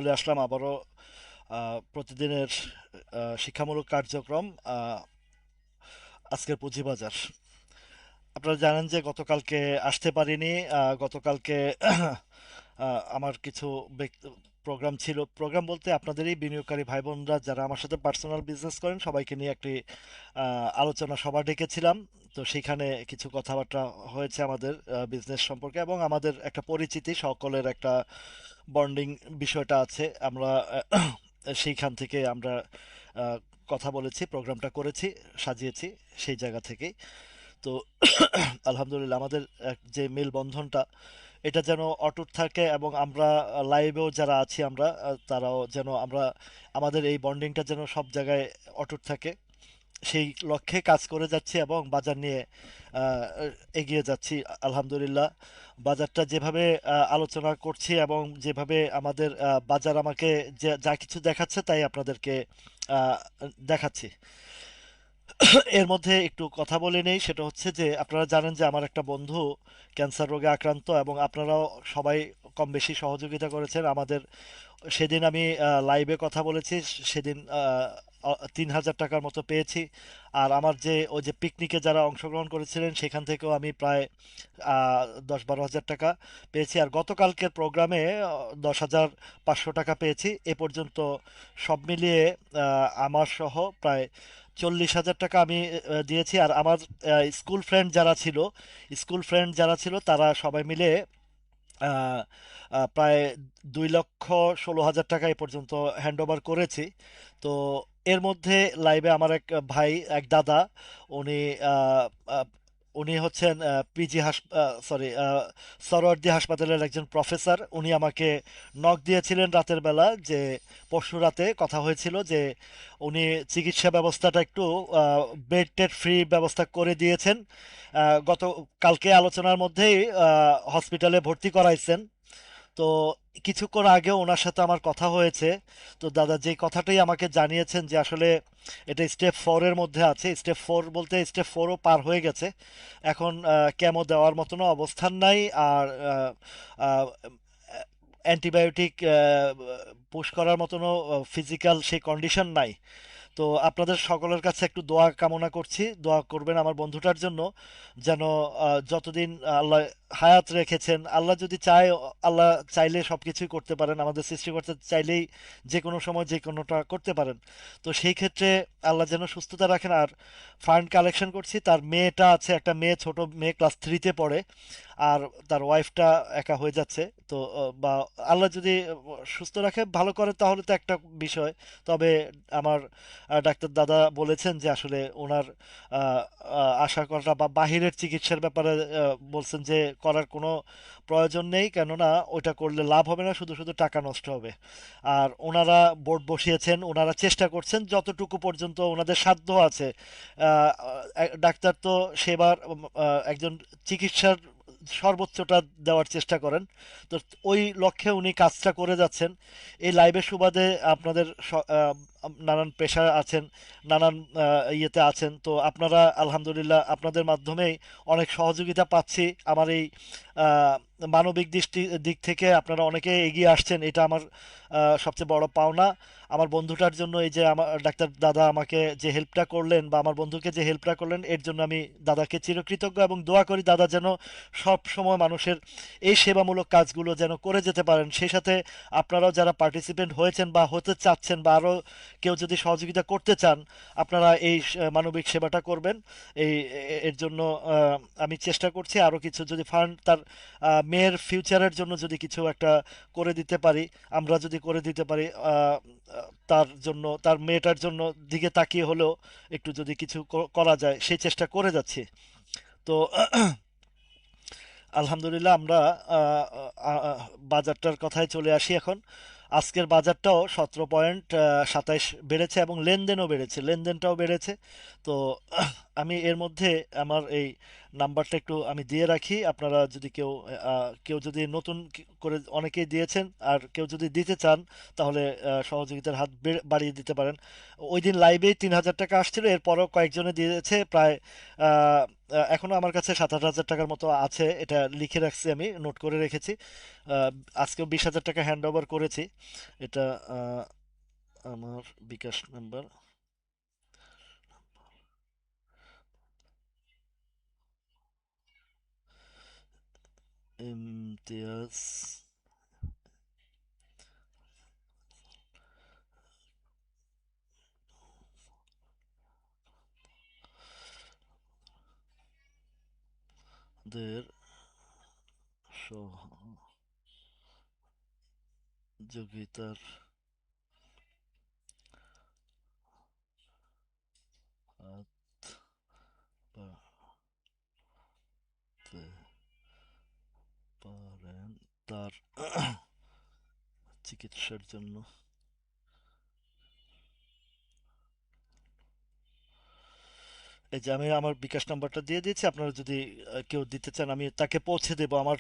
চলে আসলাম আবারও প্রতিদিনের শিক্ষামূলক কার্যক্রম। আজকের পুঁজিবাজার, আপনারা জানেন যে গতকালকে আসতে পারিনি। গতকালকে আমার কিছু প্রোগ্রাম ছিল। প্রোগ্রাম বলতে আপনাদেরই বিনিয়োগকারী ভাই বোনরা যারা আমার সাথে পার্সোনাল বিজনেস করেন সবাইকে নিয়ে একটি আলোচনা সভা ডেকেছিলাম। তো সেখানে কিছু কথাবার্তা হয়েছে আমাদের বিজনেস সম্পর্কে, এবং আমাদের একটা পরিচিতি সকলের একটা বন্ডিং বিষয়টা আছে। আমরা সেইখান থেকে আমরা আহ, কথা বলেছি, প্রোগ্রামটা করেছি, সাজিয়েছি সেই জায়গা থেকেই। তো আলহামদুলিল্লাহ আমাদের যে মেলবন্ধনটা এটা যেন অটুট থাকে, এবং আমরা লাইভেও যারা আছি আমরা তারাও যেন আমরা আমাদের এই বন্ডিংটা যেন সব জায়গায় অটুট থাকে, সেই লক্ষ্যে কাজ করে যাচ্ছি এবং বাজার নিয়ে আহ, এগিয়ে যাচ্ছি। আলহামদুলিল্লাহ বাজারটা যেভাবে আলোচনা করছি এবং যেভাবে আমাদের বাজার আমাকে যা কিছু দেখাচ্ছে তাই আপনাদেরকে আহ, দেখাচ্ছি। এর মধ্যে একটু কথা বলে নেই, সেটা হচ্ছে যে আপনারা জানেন যে আমার একটা বন্ধু ক্যান্সার রোগে আক্রান্ত, এবং আপনারাও সবাই কম বেশি সহযোগিতা করেছেন আমাদের। সেদিন আমি লাইভে কথা বলেছি, সেদিন 3,000 টাকার মতো পেয়েছি। আর আমার যে ওই যে পিকনিকে যারা অংশগ্রহণ করেছিলেন সেখান থেকেও আমি প্রায় 10-12 হাজার টাকা পেয়েছি। আর গতকালকের প্রোগ্রামে 10,500 টাকা পেয়েছি। এ পর্যন্ত সব মিলিয়ে আমার সহ প্রায় 40,000 টাকা আমি দিয়েছি। আর আমার স্কুল ফ্রেন্ড যারা ছিল তারা সবাই মিলে আহ, প্রায় 2,16,000 টাকা এ পর্যন্ত হ্যান্ড ওভার করেছি। তো এর মধ্যে লাইভে আমার এক ভাই, এক দাদা, উনি আহ, আহ, উনি হচ্ছেন পিজি সরি সরওয়ার্দী হাসপাতালের একজন প্রফেসর। উনি আমাকে নক দিয়েছিলেন রাতের বেলা, যে পরশু রাতে কথা হয়েছিল যে উনি চিকিৎসা ব্যবস্থাটা একটু বেড টেড ফ্রি ব্যবস্থা করে দিয়েছেন। গত কালকে আলোচনার মধ্যেই হসপিটালে ভর্তি করাইছেন। তো কিছুক্ষণ আগেও ওনার সাথে আমার কথা হয়েছে। তো দাদা যে কথাটাই আমাকে জানিয়েছেন যে আসলে এটা স্টেপ 4-এর মধ্যে আছে। স্টেপ 4 বলতে স্টেপ 4ও পার হয়ে গেছে। এখন কেমো দেওয়ার মতনও অবস্থান নাই। আর অ্যান্টিবায়োটিক পুশ করার মতনও ফিজিক্যাল সেই কন্ডিশন নাই। তো আপনাদের সকলের কাছে একটু দোয়া কামনা করছি, দোয়া করবেন আমার বন্ধুটার জন্য, যেন যতদিন আল্লাহ হায়াত রেখেছেন, আল্লাহ যদি চায়, আল্লাহ চাইলে সবকিছুই করতে পারেন, আমাদের সৃষ্টিকর্তা চাইলেই যে কোনো সময় যে কোনোটা করতে পারেন। তো সেই ক্ষেত্রে আল্লাহ যেন সুস্থতা রাখেন। আর ফান্ড কালেকশন করছি, তার মেয়েটা আছে, একটা মেয়ে, ছোট মেয়ে, ক্লাস 3-তে পড়ে। আর তার ওয়াইফটা একা হয়ে যাচ্ছে। তো বা আল্লাহ যদি সুস্থ রাখে, ভালো করে, তাহলে তো একটা বিষয়। তবে আমার ডাক্তার দাদা বলেছেন যে আসলে ওনার আশা করা বা বাহিরের চিকিৎসার ব্যাপারে বলছেন যে করার কোনো প্রয়োজন নেই, কেননা ওইটা করলে লাভ হবে না, শুধু শুধু টাকা নষ্ট হবে। আর ওনারা বোর্ড বসিয়েছেন, ওনারা চেষ্টা করছেন যতটুকু পর্যন্ত ওনাদের সাধ্য আছে। ডাক্তার তো সেবার একজন চিকিৎসার সর্বোচ্চটা দেওয়ার চেষ্টা করেন। তো ওই লক্ষ্যে উনি কাজটা করে যাচ্ছেন। এই লাইভের সুবাদে আপনাদের নানান পেশা আছেন, নানান ইয়েতে আছেন, তো আপনারা আলহামদুলিল্লাহ আপনাদের মাধ্যমেই অনেক সহযোগিতা পাচ্ছি। আমার এই আহ, মানবিক দিক থেকে আপনারা অনেকে এগিয়ে আসছেন, এটা আমার সবচেয়ে বড় পাওনা। আমার বন্ধুটার জন্য এই যে আমার ডাক্তার দাদা আমাকে যে হেল্পটা করলেন, বা আমার বন্ধুকে যে হেল্পটা করলেন, এর জন্য আমি দাদাকে চিরকৃতজ্ঞ, এবং দোয়া করি দাদা যেন সব সময় মানুষের এই সেবামূলক কাজগুলো যেন করে যেতে পারেন। সেই সাথে আপনারাও যারা পার্টিসিপেন্ট হয়েছেন বা হতে চাচ্ছেন, বা আরও কেউ যদি সহযোগিতা করতে চান, আপনারা এই মানবিক সেবাটা করবেন। এই এর জন্য আমি চেষ্টা করছি আরও কিছু যদি ফান্ড তার মেয়ের ফিউচারের জন্য যদি কিছু একটা করে দিতে পারি, আমরা যদি করে দিতে পারি, তার জন্য, তার মেয়েটার জন্য দিকে তাকিয়ে হলেও একটু যদি কিছু করা যায়, সেই চেষ্টা করে যাচ্ছি। তো আলহামদুলিল্লাহ আমরা আহ, আহ, বাজারটার কথায় চলে আসি এখন। আজকের বাজারটাও 17.27 বেড়েছে, এবং লেনদেনও বেড়েছে, লেনদেনটাও বেড়েছে। তো আমি এর মধ্যে আমার এই নাম্বারটা একটু আমি দিয়ে রাখি, আপনারা যদি কেউ যদি নতুন করে, অনেকেই দিয়েছেন, আর কেউ যদি দিতে চান তাহলে সহযোগিতার হাত বাড়িয়ে দিতে পারেন। ওই দিন লাইভেই 3,000 টাকা আসছিল, এরপরও কয়েকজনে দিয়েছে প্রায় এখনো আমার কাছে 7-8 হাজার টাকার মতো আছে, এটা লিখে রাখছি, আমি নোট করে রেখেছি। আহ, আজকেও 20,000 টাকা হ্যান্ড ওভার করেছি। এটা আহ, আমার বিকাশ নাম্বার ইমতিয়াজ দের সহযোগিতার হাত বাড়াতে পারেন তার চিকিৎসার জন্য। এই যে আমি আমার বিকাশ নাম্বারটা দিয়ে দিয়েছি, আপনারা যদি কেউ দিতে চান আমি তাকে পৌঁছে দেবো। আমার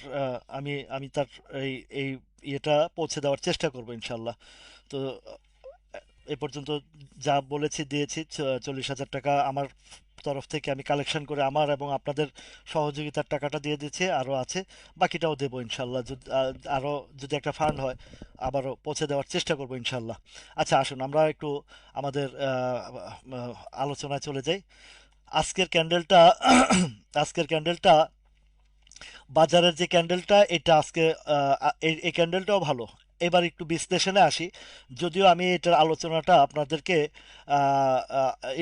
আমি আমি তার এই এই ইয়েটা পৌঁছে দেওয়ার চেষ্টা করবো ইনশাল্লাহ। তো এ পর্যন্ত যা বলেছি দিয়েছি, 40,000 টাকা আমার তরফ থেকে আমি কালেকশন করে আমার এবং আপনাদের সহযোগিতার টাকাটা দিয়ে দিচ্ছি, আরও আছে, বাকিটাও দেবো ইনশাল্লাহ। যদি আরও যদি একটা ফান্ড হয় আবারও পৌঁছে দেওয়ার চেষ্টা করবো ইনশাল্লাহ। আচ্ছা, আসুন আমরা একটু আমাদের আলোচনায় চলে যাই। আজকের ক্যান্ডেলটা আজকের ক্যান্ডেলটা বাজারের যে ক্যান্ডেলটা, এটা আজকে এই ক্যান্ডেলটাও ভালো। এবার একটু বিশ্লেষণে আসি। যদিও আমি এটার আলোচনাটা আপনাদেরকে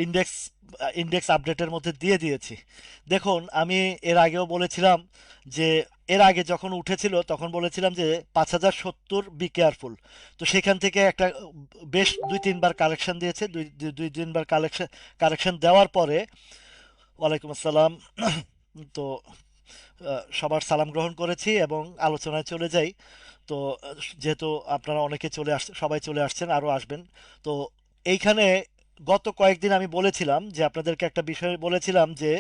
ইন্ডেক্স ইন্ডেক্স আপডেটের মধ্যে দিয়ে দিয়েছি। দেখুন, আমি এর আগেও বলেছিলাম যে এর আগে যখন উঠেছিল তখন বলেছিলাম যে 5,070 বি কেয়ারফুল। তো সেখান থেকে একটা বেশ 2-3 বার কালেকশন দিয়েছে, দুই দুই দুই তিনবার কালেকশন দেওয়ার পরে। ওয়ালাইকুম আসসালাম। তো সবার সালাম গ্রহণ করেছি এবং আলোচনায় চলে যাই। তো যেহেতু আপনারা অনেকে চলে আসছেন, সবাই চলে আসছেন, আরও আসবেন। তো এইখানে গত কয়েকদিন আমি বলেছিলাম যে আপনাদেরকে একটা বিষয় বলেছিলাম যে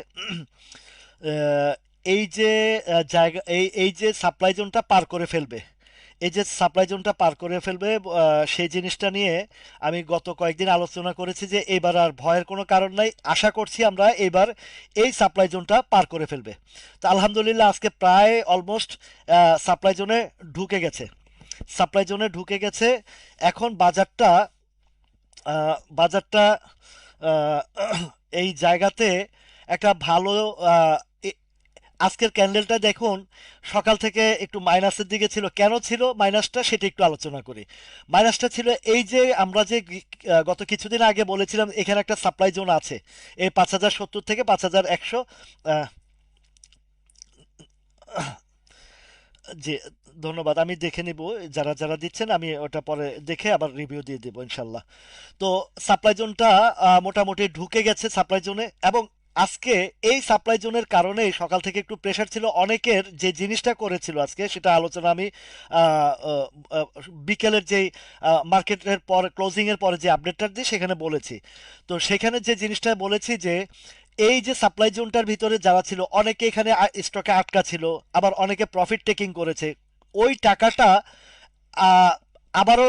আহ, এই যে জায়গা, এই যে সাপ্লাই জোনটা পার করে ফেলবে, এই যে সাপ্লাই জোনটা পার করে ফেলবে, সেই জিনিসটা নিয়ে আমি গত কয়েকদিন আলোচনা করেছি যে এবার আর ভয়ের কোনো কারণ নাই। আশা করছি আমরা এবার এই সাপ্লাই জোনটা পার করে ফেলবে। তো আলহামদুলিল্লাহ আজকে প্রায় অলমোস্ট সাপ্লাই জোনে ঢুকে গেছে, সাপ্লাই জোনে ঢুকে গেছে। এখন বাজারটা আহ, এই জায়গাতে একটা ভালো আহ, এ- আজকের ক্যান্ডেলটা দেখুন, সকাল থেকে একটু মাইনাসের দিকে ছিল। কেন ছিল মাইনাসটা সেটা একটু আলোচনা করি। মাইনাসটা ছিল এই যে আমরা যে গত কিছুদিন আগে বলেছিলাম এখানে একটা সাপ্লাই জোন আছে, এই 5,070 থেকে 5,100। জি, ধন্যবাদ। আমি দেখে নিব যারা যারা দিচ্ছেন, আমি ওটা পরে দেখে আবার রিভিউ দিয়ে দেবো ইনশাল্লাহ। তো সাপ্লাই জোনটা মোটামুটি ঢুকে গেছে সাপ্লাই জোনে। এবং আজকে এই সাপ্লাই জোনের কারণে সকাল থেকে একটু প্রেশার ছিল, অনেকের যে জিনিসটা করেছিল আজকে সেটা আলোচনা আমি আহ, আহ, আহ, বিকেলের যেই মার্কেটের পর ক্লোজিং এর পরে যে আপডেটটা দিই সেখানে বলেছি। তো সেখানে যে জিনিসটা বলেছি যে এই যে সাপ্লাই জোনটার ভিতরে যারা ছিল অনেকে এখানে স্টকে আটকা ছিল, আবার অনেকে প্রফিট টেকিং করেছে। ওই টাকাটা আহ, আবারও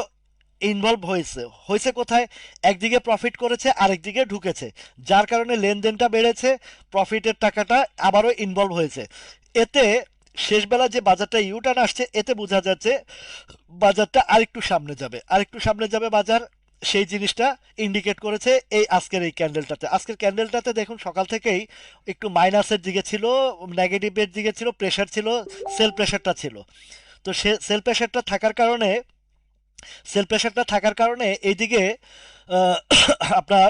ইনভলভ হয়েছে হয়েছে কোথায়? একদিকে প্রফিট করেছে, আরেকদিকে ঢুকেছে, যার কারণে লেনদেনটা বেড়েছে, প্রফিটের টাকাটা আবারও ইনভলভ হয়েছে। এতে শেষবেলা যে বাজারটা ইউটার্ন আসছে, এতে বোঝা যাচ্ছে বাজারটা আরেকটু সামনে যাবে, আরেকটু সামনে যাবে বাজার। সেই জিনিসটা ইন্ডিকেট করেছে এই আজকের এই ক্যান্ডেলটাতে। আজকের ক্যান্ডেলটাতে দেখুন সকাল থেকেই একটু মাইনাসের দিকে ছিল, নেগেটিভের দিকে ছিল, প্রেশার ছিল, সেল প্রেশারটা ছিল। তো সে সেল প্রেশারটা থাকার কারণে এইদিকে আহ, আপনার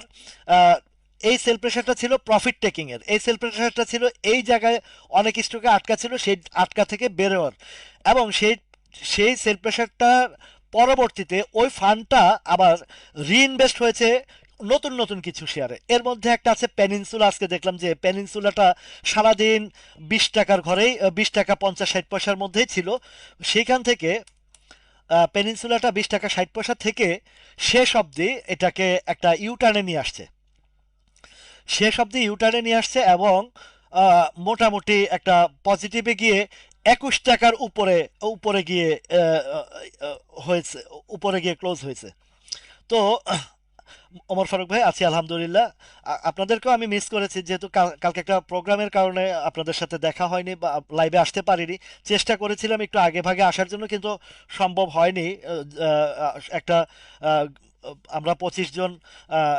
আহ, এই সেল প্রেশারটা ছিল প্রফিট টেকিং এর, এই সেল প্রেশারটা ছিল এই জায়গায় অনেক স্টকে আটকা ছিল, সেই আটকা থেকে বেরোয়ার। এবং সেই সেল প্রেশারটার পরবর্তীতে ওই ফান্ডটা আবার রিইনভেস্ট হয়েছে নতুন নতুন কিছু শেয়ারে। এর মধ্যে একটা আছে পেনিনসুলা। আজকে দেখলাম যে পেনিনসুলাটা সারাদিন 20 টাকার ঘরেই, 20 টাকা 50-60 পয়সার মধ্যেই ছিল। সেখান থেকে পেনিনসুলাটা 20 টাকা 60 পয়সা থেকে শেষ অবধি এটাকে একটা ইউটার্নে নিয়ে আসছে, এবং মোটামুটি একটা পজিটিভে গিয়ে 21 টাকার উপরে উপরে গিয়ে আহ, আহ, হয়েছে, উপরে গিয়ে ক্লোজ হয়েছে। তো ওমর ফারুক ভাই, আছি আলহামদুলিল্লাহ। আপনাদেরকেও আমি মিস করেছি, যেহেতু কালকে একটা প্রোগ্রামের কারণে আপনাদের সাথে দেখা হয়নি বা লাইভে আসতে পারিনি। চেষ্টা করেছিলাম একটু আগে ভাগে আসার জন্য, কিন্তু সম্ভব হয়নি। একটা আহ, আমরা 25 জন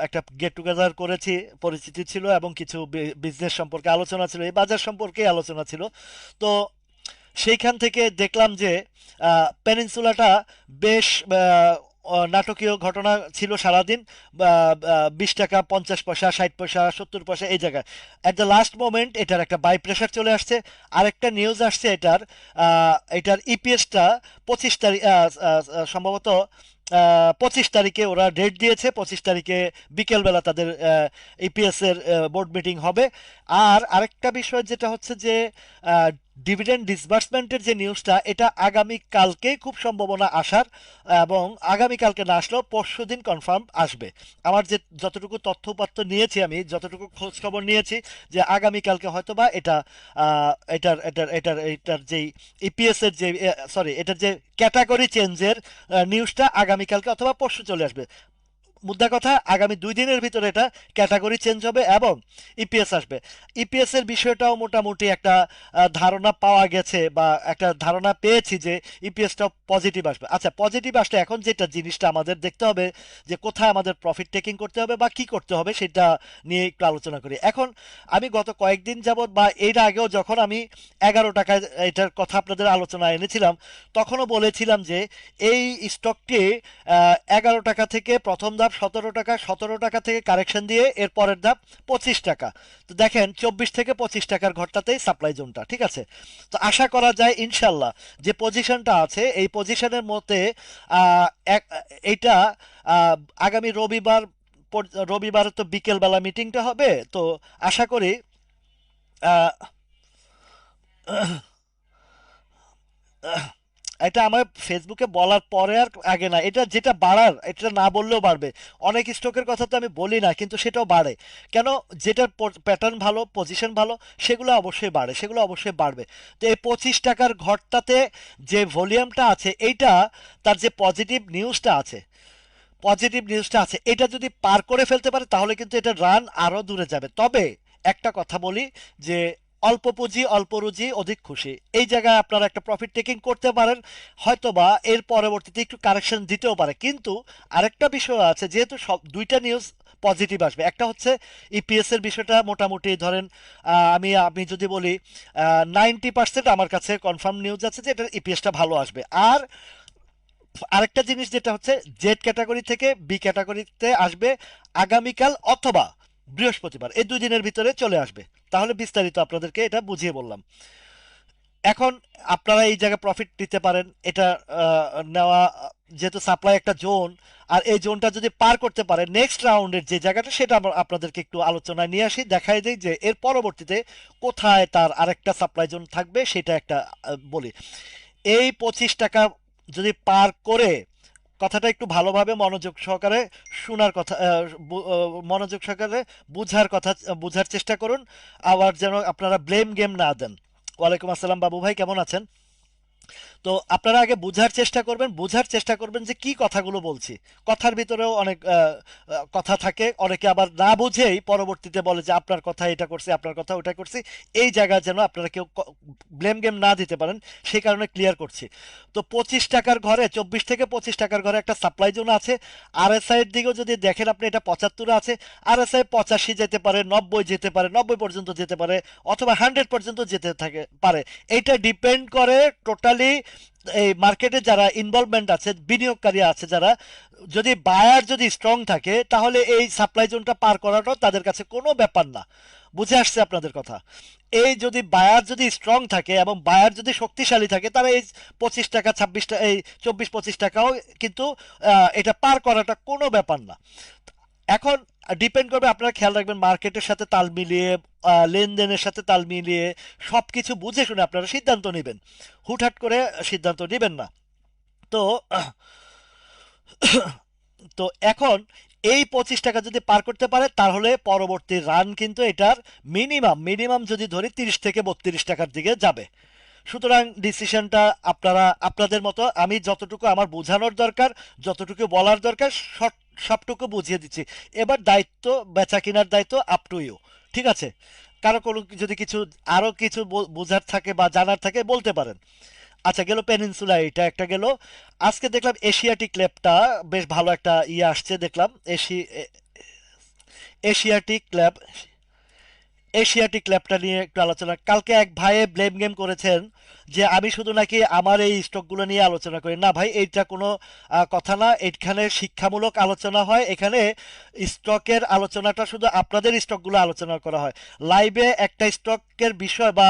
একটা গেট টুগেদার করেছি, পরিচিতি ছিল এবং কিছু বিজনেস সম্পর্কে আলোচনা ছিল, এই বাজার সম্পর্কে আলোচনা ছিল। তো সেইখান থেকে দেখলাম যে পেনিনসুলাটা বেশ নাটকীয় ঘটনা ছিল সারাদিন। 20 টাকা 50 পয়সা, 60 পয়সা, 70 পয়সা, এই জায়গায় অ্যাট দ্য লাস্ট মোমেন্ট এটার একটা বাই প্রেশার চলে আসছে। আরেকটা নিউজ আসছে এটার ইপিএসটা 25 তারিখ, সম্ভবত 25 তারিখে ওরা ডেট দিয়েছে, 25 তারিখে বিকেলবেলা তাদের ইপিএস এর বোর্ড মিটিং হবে। আর আরেকটা বিষয় যেটা হচ্ছে যে ডিভিডেন্ড ডিসবার্সমেন্টের যে নিউজটা, এটা আগামী কালকে খুব সম্ভাবনা আসার, এবং আগামী কালকে না আসলেও পরশু দিন কনফার্ম আসবে। আমার যে যতটুকু তথ্যপাত্র নিয়েছি, আমি যতটুকু খোঁজ খবর নিয়েছি, যে আগামী কালকে হয়তোবা এটা এটার যেই ইপিএস এর যে, সরি, এটার যে ক্যাটাগরি চেঞ্জের নিউজটা আগামীকালকে অথবা পরশু চলে আসবে। মুদ্রা কথা, আগামী 2 দিনের ভিতরে এটা ক্যাটাগরি চেঞ্জ হবে এবং ইপিএস আসবে। ইপিএস এর বিষয়টাও মোটামুটি একটা ধারণা পাওয়া গেছে, বা একটা ধারণা পেয়েছি যে ইপিএসটাও পজিটিভ আসবে। আচ্ছা, পজিটিভ আসলে এখন যেটা জিনিসটা আমাদের দেখতে হবে, যে কোথায় আমাদের প্রফিট টেকিং করতে হবে বা কি করতে হবে, সেটা নিয়ে একটু আলোচনা করি। এখন আমি গত কয়েকদিন যাবত বা এর আগেও যখন আমি 11 টাকায় এটার কথা আপনাদের আলোচনায় এনেছিলাম, তখনও বলেছিলাম যে এই স্টকটি 11 টাকা থেকে প্রথম ধাপ 17 টাকা, 17 টাকা থেকে কারেকশন দিয়ে এর পরের ধাপ 25 টাকা। তো দেখেন 24 থেকে 25 টাকার ঘরটাতেই সাপ্লাই জোনটা, ঠিক আছে। তো আশা করা যায় ইনশাল্লাহ যে পজিশনটা আছে এই পজিশনের মধ্যে আহ, এইটা আহ, আগামী রবিবার, রবিবারে তো বিকেল বেলা মিটিংটা হবে। তো আশা করি আহ, এটা আমার ফেসবুকে বলার পরে আর আগে না, এটা যেটা বাড়ার, এটা না বললেও বাড়বে। অনেক স্টকের কথা তো আমি বলি না, কিন্তু সেটাও বাড়ে। কেন? যেটার প্যাটার্ন ভালো, পজিশন ভালো, সেগুলো অবশ্যই বাড়ে, সেগুলো অবশ্যই বাড়বে। তো এই 25 টাকার ঘরটাতে যে ভলিউমটা আছে, এইটা তার যে পজিটিভ নিউজটা আছে, এটা যদি পার করে ফেলতে পারে তাহলে কিন্তু এটা রান আরো দূরে যাবে। তবে একটা কথা বলি, যে অল্প পুঁজি অল্প রুজি অধিক খুশি, এই জায়গায় আপনারা একটা প্রফিট টেকিং করতে পারেন। হয়তোবা এর পরবর্তীতে একটু কারেকশন দিতেও পারে, কিন্তু আরেকটা বিষয় আছে, যেহেতু সব দুইটা নিউজ পজিটিভ আসবে। একটা হচ্ছে ইপিএস এর বিষয়টা মোটামুটি ধরেন, আমি আমি যদি বলি 90% আমার কাছে কনফার্ম নিউজ আছে যে এটার ইপিএসটা ভালো আসবে। আর আরেকটা জিনিস যেটা হচ্ছে, জেড ক্যাটাগরি থেকে বি ক্যাটাগরিতে আসবে আগামীকাল অথবা বৃহস্পতিবার, এই 2 দিনের ভিতরে চলে আসবে। তাহলে বিস্তারিত আপনাদেরকে এটা বুঝিয়ে বললাম। এখন আপনারা এই জায়গায় প্রফিট নিতে পারেন, এটা নেওয়া, যেহেতু সাপ্লাই একটা জোন, আর এই জোনটা যদি পার করতে পারে নেক্সট রাউন্ডের যে জায়গাটা, সেটা আমরা আপনাদেরকে একটু আলোচনায় নিয়ে আসি, দেখাই দিই যে এর পরবর্তীতে কোথায় তার আরেকটা সাপ্লাই জোন থাকবে, সেটা একটা বলি। এই 25 টাকা যদি পার করে, কথাটা একটু ভালোভাবে মনোযোগ সহকারে শোনার কথা, মনোযোগ সহকারে বুঝার কথা, বুঝার চেষ্টা করুন। আবার যেন আপনারা ব্লেম গেম না দেন। ওয়ালাইকুম আসসালাম বাবু ভাই, কেমন আছেন? তো আপনারা আগে বুঝার চেষ্টা করবেন যে কি কথাগুলো বলছি। কথার ভিতরেও অনেক কথা থাকে, অনেকে আবার না বুঝেই পরবর্তীতে বলে যে আপনার কথা এটা করছি, আপনার কথা ওটা করছি। এই জায়গায় যেন আপনারা কেউ ব্লেম গেম না দিতে পারেন, সেই কারণে ক্লিয়ার করছি। তো 25 টাকার ঘরে, 24 থেকে 25 টাকার ঘরে একটা সাপ্লাই জোন আছে। আরএসআই এর দিকেও যদি দেখেন আপনি, এটা 75 আছে। আরএসআই 85 যেতে পারে, 90 যেতে পারে, 90 পর্যন্ত যেতে পারে, অথবা 100 পর্যন্ত যেতে থাকে পারে। এইটা ডিপেন্ড করে টোটালি এই মার্কেটে যারা ইনভলভমেন্ট আছে, বিনিয়োগকারী আছে যারা, যদি বায়ার যদি স্ট্রং থাকে, তাহলে এই সাপ্লাই জোনটা পার করাটাও তাদের কাছে কোনো ব্যাপার না। বুঝে আসছে আপনাদের কথা? এই যদি বায়ার যদি স্ট্রং থাকে এবং বায়ার যদি শক্তিশালী থাকে, তারা এই 25 টাকা, 26 টাকা, এই 24-25 টাকাও কিন্তু এটা পার করাটা কোনো ব্যাপার না। এখন ডিপেন্ড করবে, আপনারা খেয়াল রাখবেন মার্কেটের সাথে তাল মিলিয়ে, লেনদেনের সাথে তাল মিলিয়ে, সবকিছু বুঝে শুনে আপনারা সিদ্ধান্ত নেবেন। হুটহাট করে সিদ্ধান্ত নেবেন না। তো তো এখন এই 25 টাকা যদি পার করতে পারে, তাহলে পরবর্তী রান কিন্তু এটার মিনিমাম মিনিমাম যদি ধরি 30 থেকে 32 টাকার দিকে যাবে। সুতরাং ডিসিশনটা আপনারা আপনাদের মতো, আমি যতটুকু আমার বোঝানোর দরকার, যতটুকু বলার দরকার সবটুকু বুঝিয়ে দিচ্ছি। এবার দায়িত্ব, বেচা কেনার দায়িত্ব আপ টু ইউ। ঠিক আছে? কারো কোনো যদি কিছু আরো কিছু বোঝার থাকে বা জানার থাকে বলতে পারেন। আচ্ছা, গেল পেনিনসুলা, এটা একটা গেল। আজকে দেখলাম এশিয়াটিক ল্যাবটা বেশ ভালো একটা ইয়ে আসছে দেখলাম। এশিয়াটিক ল্যাব, এশিয়াটিক ল্যাবটা নিয়ে একটু আলোচনা। কালকে এক ভাইয়ে ব্লেম গেম করেছেন যে আমি শুধু নাকি আমার এই স্টকগুলো নিয়ে আলোচনা করি। না ভাই, এইটা কোনো কথা না। এখানে শিক্ষামূলক আলোচনা হয়। এখানে স্টকের আলোচনাটা শুধু আপনাদের স্টকগুলো আলোচনা করা হয়। লাইভে একটা স্টকের বিষয় বা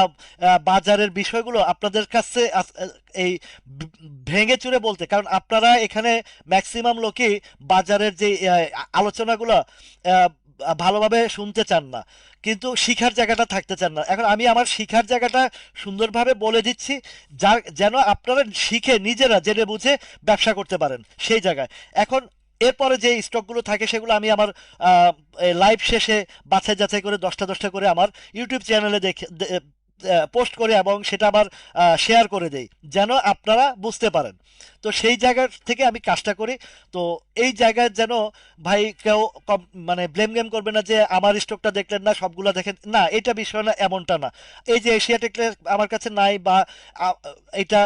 বাজারের বিষয়গুলো আপনাদের কাছে এই ভেঙে চুরে বলতে, কারণ আপনারা এখানে ম্যাক্সিমাম লোকই বাজারের যে আলোচনাগুলো আহ, ভালোভাবে শুনতে চান না, কিন্তু শিখার জায়গাটা থাকতে চান না। এখন আমি আমার শিখার জায়গাটা সুন্দরভাবে বলে দিচ্ছি, যার যেন আপনারা শিখে নিজেরা জেনে বুঝে ব্যবসা করতে পারেন সেই জায়গায়। এখন এরপরে যে স্টকগুলো থাকে সেগুলো আমি আমার লাইভ শেষে বাছাই যাচাই করে 10টা 10টা করে আমার ইউটিউব চ্যানেলে দেখে পোস্ট করে এবং সেটা আবার শেয়ার করে দেই, যেন আপনারা বুঝতে পারেন। তো সেই জায়গা থেকে আমি কাজটা করি। তো এই জায়গায় যেন ভাই কেউ মানে ব্লেম গেম করবে না যে আমার স্টকটা দেখলেন না, সবগুলা দেখেন না, এটা বিষয় না, এমনটা না। এই যে এশিয়াটেক আমার কাছে নাই বা আ, এটা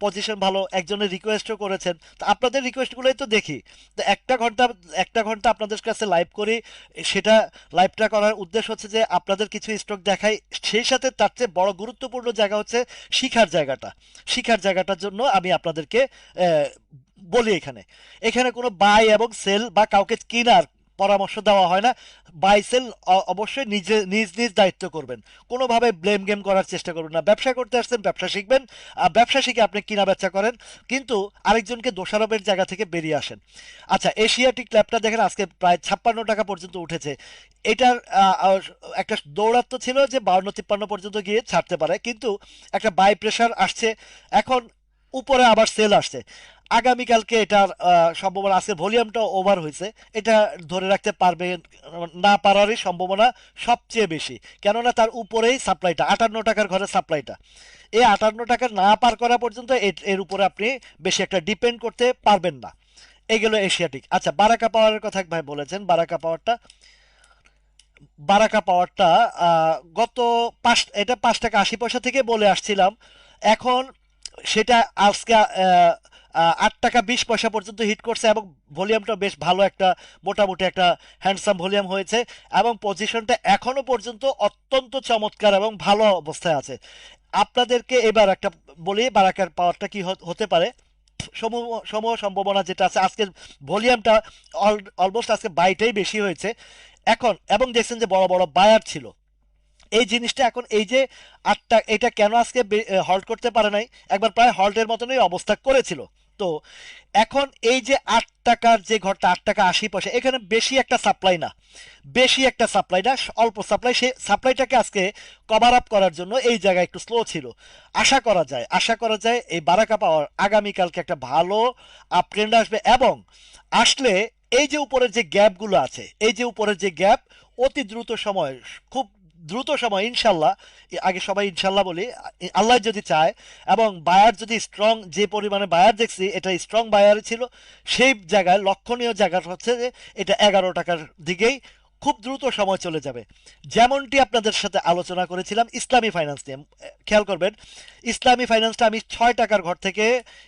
পজিশন ভালো, একজনের রিকোয়েস্টও করেছেন, তো আপনাদের রিকোয়েস্টগুলোই তো দেখি। তো একটা ঘন্টা আপনাদের কাছে লাইভ করি। সেটা লাইভটা করার উদ্দেশ্য হচ্ছে যে আপনাদের কিছু স্টক দেখাই, সেই সাথে তার চেয়ে বড় গুরুত্বপূর্ণ জায়গা হচ্ছে শিখার জায়গাটা। শিখার জায়গাটার জন্য আমি আপনাদেরকে আহ, বলি এখানে। এখানে কোনো বাই এবং সেল বা কাউকে কেনার পরামর্শ দেওয়া হয় না। বাই সেল অবশ্যই নিজে নিজ নিজ দায়িত্ব করবেন। কোনোভাবে ব্লেম গেম করার চেষ্টা করবেন না। ব্যবসা করতে আসছেন, ব্যবসা শিখবেন। ব্যবসা শিখে আপনি কিনা বেচা করেন, কিন্তু আরেকজনকে দোষারোপের জায়গা থেকে বেরিয়ে আসেন। আচ্ছা, এশিয়াটিক ল্যাবটা দেখেন আজকে প্রায় 56 টাকা পর্যন্ত উঠেছে। এটার একটা দৌড়াত্ম ছিল যে 52-53 পর্যন্ত গিয়ে ছাড়তে পারে, কিন্তু একটা বাই প্রেশার আসছে। এখন উপরে আবার সেল আসছে। আগামীকালকে এটার সম্ভাবনা, আজকে ভলিউমটা ওভার হয়েছে, এটা ধরে রাখতে পারবে না পারারই সম্ভাবনা সবচেয়ে বেশি। কেননা তার উপরেই সাপ্লাইটা 58 টাকার ঘরে সাপ্লাইটা, এই 58 টাকা না পার করা পর্যন্ত এর উপরে আপনি বেশি একটা ডিপেন্ড করতে পারবেন না। এগুলো এশিয়াটিক। আচ্ছা, বারাকা পাওয়ারের কথা ভাই বলেছেন। বারাকা পাওয়ারটা গত এটা 5 টাকা 80 পয়সা থেকে বলে আসছিলাম। এখন সেটা আজকে 8 টাকা 20 পয়সা পর্যন্ত হিট করছে এবং ভলিউমটা বেশ ভালো, একটা মোটামুটি একটা হ্যান্ডসাম ভলিউম হয়েছে। এবং পজিশনটা এখনো পর্যন্ত অত্যন্ত চমৎকার এবং ভালো অবস্থায় আছে। আপনাদেরকে এবার একটা বলি বারাকার পাওয়ারটা কি হতে পারে। সমূহ সমূহ সম্ভাবনা যেটা আছে, আজকের ভলিউমটা অলমোস্ট আজকে বাইটাই বেশি হয়েছে এখন। এবং দেখছেন যে বড় বড় বায়ার ছিল। এই জিনিসটা এখন এই যে এটা কেন আজকে হল্ট করতে পারে নাই, একবার প্রায় হল্টের মতনই অবস্থা করেছিল। তো এখন এই যে 8 টাকার যে ঘরটা, 8 টাকা 80 পয়সা, এখানে বেশি একটা সাপ্লাই না, অল্প সাপ্লাই। সেই সাপ্লাইটাকে আজকে কভার আপ করার জন্য এই জায়গায় একটু স্লো ছিল। আশা করা যায় এই বারাকা পাওয়ার আগামীকালকে একটা ভালো আপ ট্রেন্ড আসবে। এবং আসলে এই যে উপরের যে গ্যাপগুলো আছে, এই যে উপরের যে গ্যাপ, অতি দ্রুত সময়, খুব দ্রুত সময় ইনশাল্লাহ, আগে সবাই ইনশাল্লাহ বলি, আল্লাহ যদি চায় এবং বায়ার যদি স্ট্রং, যে পরিমাণে বায়ার দেখছি এটা স্ট্রং বায়ার ছিল, সেই জায়গায় লক্ষণীয় জায়গাটা হচ্ছে যে এটা 11 টাকার দিকেই খুব দ্রুত সময় চলে যাবে। যেমনটি আপনাদের সাথে আলোচনা করেছিলাম ইসলামী ফাইন্যান্স নিয়ে, খেয়াল করবেন। ইসলামী ফাইন্যান্সটা আমি 6 টাকার ঘর থেকে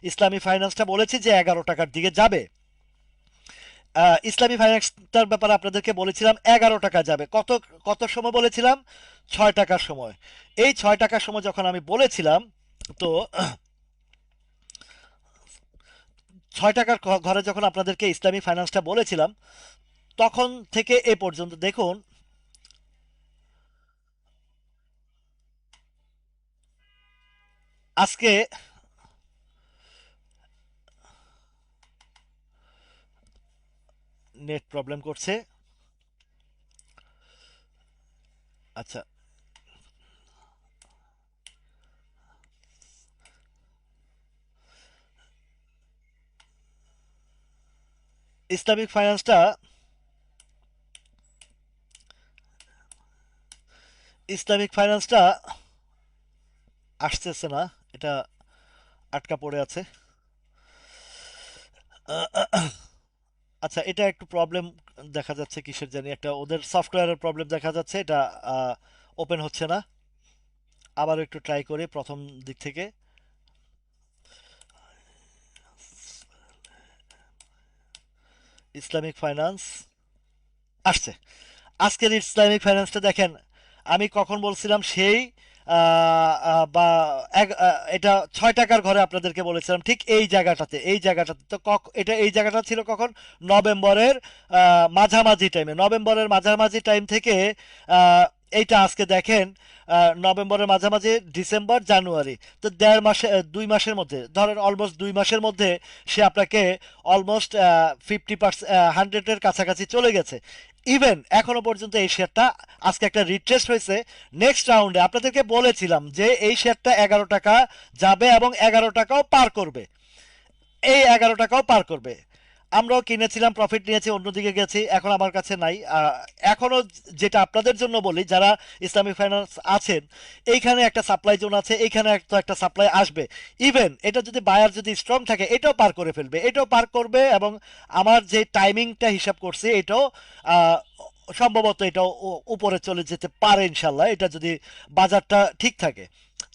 ইসলামী ফাইন্যান্সটা বলেছি যে 11 টাকার দিকে যাবে। ইসলামী ফাইন্যান্সটার ব্যাপারে আপনাদেরকে বলেছিলাম 11 টাকা যাবে। কত কত সময় বলেছিলাম? 6 টাকার সময়। এই 6 টাকার সময় যখন আমি বলেছিলাম, তো 6 টাকার ঘরে যখন আপনাদেরকে ইসলামী ফাইন্যান্সটা বলেছিলাম, তখন থেকে এ পর্যন্ত দেখুন। আজকে নেট প্রবলেম করছে। আচ্ছা, ইসলামিক ফাইন্যান্সটা ইসলামিক ফাইন্যান্সটা আসতেছে না। এটা আটকা পড়ে আছে। আচ্ছা, এটা একটু প্রবলেম দেখা যাচ্ছে, কিসের জানি একটা ওদের সফটওয়্যারের প্রবলেম দেখা যাচ্ছে, এটা ওপেন হচ্ছে না। আবার একটু ট্রাই করি প্রথম দিক থেকে। ইসলামিক ফাইন্যান্স আসছে। আজকের ইসলামিক ফাইন্যান্সটা দেখেন, আমি কখন বলছিলাম সেই বা এটা 6 টাকার ঘরে আপনাদেরকে বলেছিলাম ঠিক এই জায়গাটাতে তো এটা এই জায়গাটা ছিল কখন, নভেম্বরের মাঝামাঝি টাইমে, নভেম্বরের মাঝামাঝি টাইম থেকে আহ, এইটা আজকে দেখেন নভেম্বরের মাঝামাঝি, ডিসেম্বর, জানুয়ারি, তো 1.5 মাসে 2 মাসের মধ্যে ধরেন অলমোস্ট 2 মাসের মধ্যে সে আপনাকে অলমোস্ট 50%, 100-এর কাছাকাছি চলে গেছে। ইভেন এখনো পর্যন্ত এই শেয়ারটা আজকে একটা রিট্রেস হয়েছে। নেক্সট রাউন্ডে আপনাদেরকে বলেছিলাম যে এই শেয়ারটা 11 টাকা যাবে এবং 11 টাকাও পার করবে, এই 11 টাকাও পার করবে। আমরাও কিনেছিলাম, প্রফিট নিয়েছি, অন্যদিকে গেছি, এখন আমার কাছে নাই। এখনো যেটা আপনাদের জন্য বলি যারা ইসলামিক ফাইন্যান্স আছেন, এইখানে একটা সাপ্লাই জোন আছে, এইখানে একটা সাপ্লাই আসবে। ইভেন এটা যদি বায়ার যদি স্ট্রং থাকে এটাও পার করে ফেলবে, এটাও পার করবে। এবং আমার যে টাইমিংটা হিসাব করছি এটাও আহ, সম্ভবত এটাও উপরে চলে যেতে পারে ইনশাল্লাহ, এটা যদি বাজারটা ঠিক থাকে।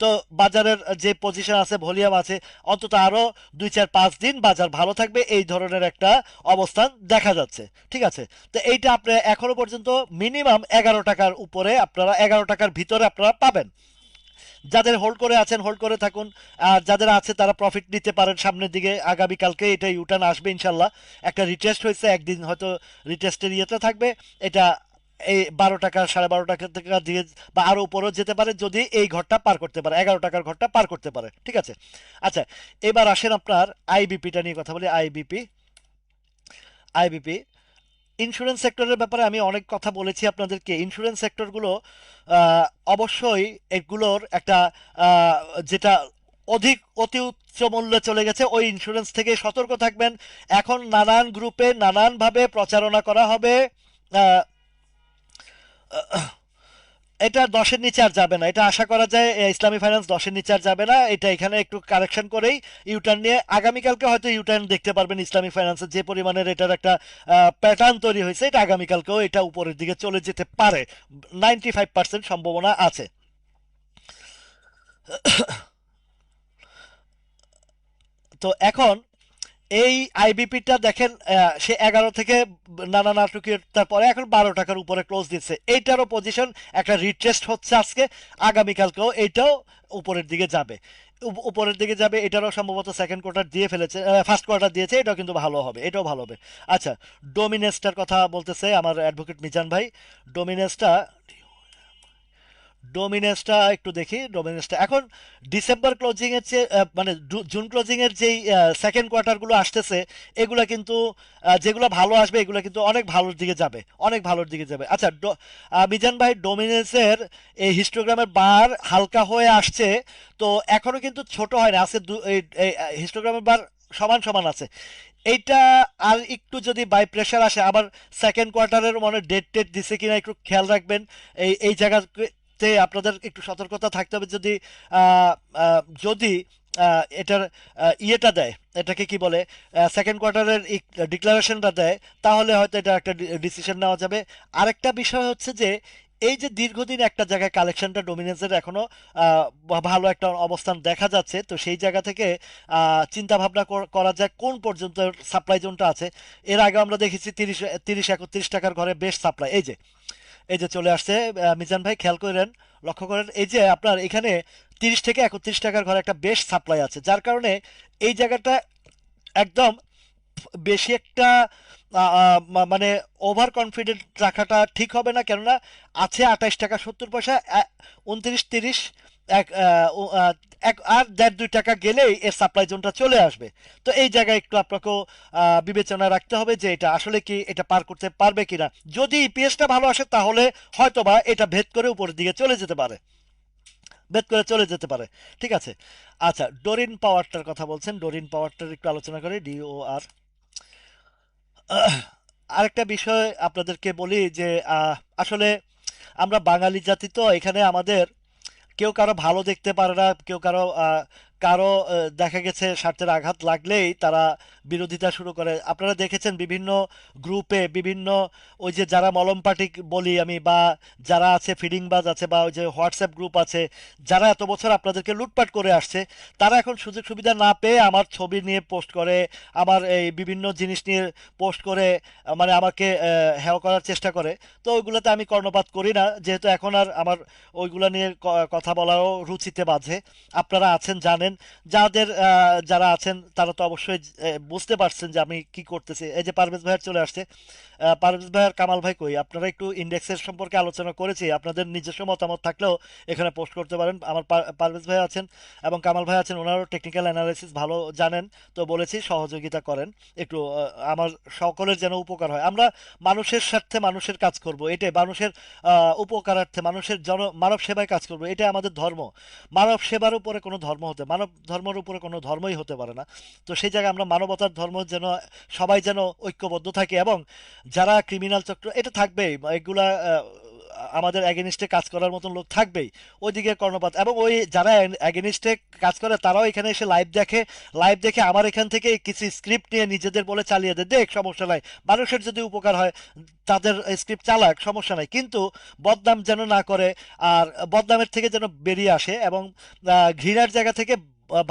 তো বাজারের যে পজিশন আছে, ভলিউম আছে, অন্তত আরো 2 4 5 দিন বাজার ভালো থাকবে, এই ধরনের একটা অবস্থান দেখা যাচ্ছে। ঠিক আছে, তো এইটা আপনি এখনো পর্যন্ত মিনিমাম 11 টাকার উপরে, আপনারা 11 টাকার ভিতরে আপনারা পাবেন। যাদের হোল্ড করে আছেন হোল্ড করে থাকুন, আর যাদের আছে তারা প্রফিট নিতে পারেন সামনের দিকে। আগামীকালকে এটা ইউটার্ন আসবে ইনশাল্লাহ। একটা রিটেস্ট হয়েছে, একদিন হয়তো রিটেস্টের ইয়েতে থাকবে এটা। এই 12 টাকা, 12.5 টাকা থেকে দিয়ে বা আরো উপরেও যেতে পারে যদি এই ঘরটা পার করতে পারে, 11 টাকার ঘরটা পার করতে পারে। ঠিক আছে। আচ্ছা, এবার আসেন আপনার আইবিপিটা নিয়ে কথা বলি। আইবিপি ইন্স্যুরেন্স সেক্টরের ব্যাপারে আমি অনেক কথা বলেছি আপনাদেরকে। ইন্স্যুরেন্স সেক্টরগুলো অবশ্যই এগুলোর একটা আহ, যেটা অধিক অতি উচ্চ মূল্যে চলে গেছে, ওই ইন্স্যুরেন্স থেকে সতর্ক থাকবেন। এখন নানান গ্রুপে নানানভাবে প্রচারণা করা হবে। আহ, এটা 10-এর নিচে আর যাবে না, এটা আশা করা যায়। ইসলামী ফাইন্যান্স 10-এর নিচে আর যাবে না, এটা এখানে একটু কারেকশন করেই ইউটার্ন নিয়ে আগামীকালকে হয়তো ইউটার্ন দেখতে পারবেন ইসলামী ফাইন্যান্সের। যে পরিমাণের এটার একটা প্যাটার্ন তৈরি হয়েছে, এটা আগামীকালকেও এটা উপরের দিকে চলে যেতে পারে, 95% সম্ভাবনা আছে। তো এখন এই আইবিপিটা দেখেন, সে 11 থেকে নানা নাটকীয়তার পরে এখন 12 টাকার উপরে ক্লোজ দিচ্ছে। এইটারও পজিশন একটা রিট্রেস্ট হচ্ছে আজকে, আগামীকালকেও এইটাও উপরের দিকে যাবে। উপরের দিকে যাবে, এটারও সম্ভবত সেকেন্ড কোয়ার্টার দিয়ে ফেলেছে, ফার্স্ট কোয়ার্টার দিয়েছে, এটাও কিন্তু ভালো হবে, এটাও ভালো হবে। আচ্ছা, ডোমিনেসটার কথা বলতেছে আমার অ্যাডভোকেট মিজান ভাই। ডোমিনেসটা ডোমিনেসটা একটু দেখি। ডোমিনেসটা এখন ডিসেম্বর ক্লোজিং এর চেয়ে মানে জুন ক্লোজিং এর যেই সেকেন্ড কোয়ার্টার গুলো আসতেছে, এগুলা কিন্তু যেগুলো ভালো আসবে এগুলো কিন্তু অনেক ভালোর দিকে যাবে, অনেক ভালোর দিকে যাবে। আচ্ছা, মিজান ভাই, ডোমিনেন্সের এই হিস্টোগ্রামের বার হালকা হয়ে আসছে, তো এখনো কিন্তু ছোট হয় না, আছে হিস্টোগ্রামের বার সমান সমান আছে। এইটা আর একটু যদি বাই প্রেশার আসে আবার, সেকেন্ড কোয়ার্টারের মনে ডেট টেট দিছে কিনা একটু খেয়াল রাখবেন। এই জায়গাতে আপনাদের একটু সতর্কতা থাকতে হবে। যদি আহ, যদি এটার ইয়েটা দেয়, এটাকে কি বলে, সেকেন্ড কোয়ার্টারের ডিক্লারেশনটা দেয়, তাহলে হয়তো এটা একটা ডিসিশন নেওয়া যাবে। আরেকটা বিষয় হচ্ছে যে এই যে দীর্ঘদিন একটা জায়গায় কালেকশনটা ডোমিনেন্সের এখনো ভালো একটা অবস্থান দেখা যাচ্ছে, তো সেই জায়গা থেকে চিন্তা ভাবনা করা যায় কোন পর্যন্ত সাপ্লাই জোনটা আছে। এর আগে আমরা দেখেছি 30 30 31 টাকার ঘরে বেশ সাপ্লাই, এই যে চলে আসছে। মিজান ভাই খেয়াল করেন, লক্ষ্য করেন, এই যে আপনার এখানে 30 থেকে 31 টাকার ঘরে একটা বেশ সাপ্লাই আছে, যার কারণে এই জায়গাটা একদম বেশি একটা মানে ওভার কনফিডেন্ট রাখাটা ঠিক হবে না। কেননা আছে 28 টাকা 70 পয়সা, 29 30, এক এক আর 1.5 2 টাকা গেলেই এর সাপ্লাই জোনটা চলে আসবে। তো এই জায়গায় একটু আপনাকেও বিবেচনা রাখতে হবে যে এটা আসলে কি এটা পার করতে পারবে কিনা। যদি ইপিএসটা ভালো আসে তাহলে হয়তোবা এটা ভেদ করে উপরের দিকে চলে যেতে পারে, ভেদ করে চলে যেতে পারে। ঠিক আছে। আচ্ছা, ডোরিন পাওয়ারটার কথা বলছেন, ডোরিন পাওয়ারটার একটু আলোচনা করি। DOR আরেকটা বিষয় আপনাদেরকে বলি যে আসলে আমরা বাঙালি জাতি, তো এখানে আমাদের কেউ কারো ভালো দেখতে পারে না, কেউ কারো কারো দেখা গেছে স্বার্থের আঘাত লাগলেই তারা বিরোধিতা শুরু করে। আপনারা দেখেছেন বিভিন্ন গ্রুপে বিভিন্ন ওই যে যারা মলম পার্টি বলি আমি, বা যারা আছে ফিডিংবাজ আছে, বা ওই যে হোয়াটসঅ্যাপ গ্রুপ আছে, যারা এত বছর আপনাদেরকে লুটপাট করে আসছে, তারা এখন সুযোগ সুবিধা না পেয়ে আমার ছবি নিয়ে পোস্ট করে, আমার এই বিভিন্ন জিনিস নিয়ে পোস্ট করে, মানে আমাকে হেয় করার চেষ্টা করে। তো ওইগুলোতে আমি কর্ণপাত করি না, যেহেতু এখন আর আমার ওইগুলো নিয়ে কথা বলারও রুচিতে বাধে। আপনারা আছেন জানেন, যারা আছেন তারা তো অবশ্যই বুঝতে পারছেন যে আমি কি করতেছি। এই যে পারভেজ ভাইয়ের চলে আসছে, পারভেজ ভাই আর কামাল ভাই কই? আপনারা একটু ইন্ডেক্সের সম্পর্কে আলোচনা করেছি, আপনাদের নিজস্ব মতামত থাকলেও এখানে পোস্ট করতে পারেন। আমার পারভেজ ভাই আছেন এবং কামাল ভাই আছেন, ওনারও টেকনিক্যাল অ্যানালাইসিস ভালো জানেন। তো বলেছি সহযোগিতা করেন একটু, আমার সকলের যেন উপকার হয়। আমরা মানুষের স্বার্থে মানুষের কাজ করব, এটাই মানুষের উপকারার্থে মানুষের মানব সেবায় কাজ করব, এটাই আমাদের ধর্ম। মানব সেবার উপরে কোনো ধর্ম মানব ধর্মের উপরে কোনো ধর্মই হতে পারে না। তো সেই জায়গায় আমরা মানবতার ধর্ম যেন সবাই যেন ঐক্যবদ্ধ থাকে, এবং যারা ক্রিমিনাল চক্র এটা থাকবেই, এগুলা আমাদের এগেনিস্টে কাজ করার মতন লোক থাকবেই, ওইদিকে কর্ণপাত। এবং ওই যারা এগেনিস্টে কাজ করে তারাও এখানে এসে লাইভ দেখে, লাইভ দেখে আমার এখান থেকে কিছু স্ক্রিপ্ট নিয়ে নিজেদের বলে চালিয়ে দেয়, দেখ সমস্যা নাই, মানুষের যদি উপকার হয় তাদের স্ক্রিপ্ট চালাক, সমস্যা নাই, কিন্তু বদনাম যেন না করে। আর বদনামের থেকে যেন বেরিয়ে আসে, এবং ঘৃণার জায়গা থেকে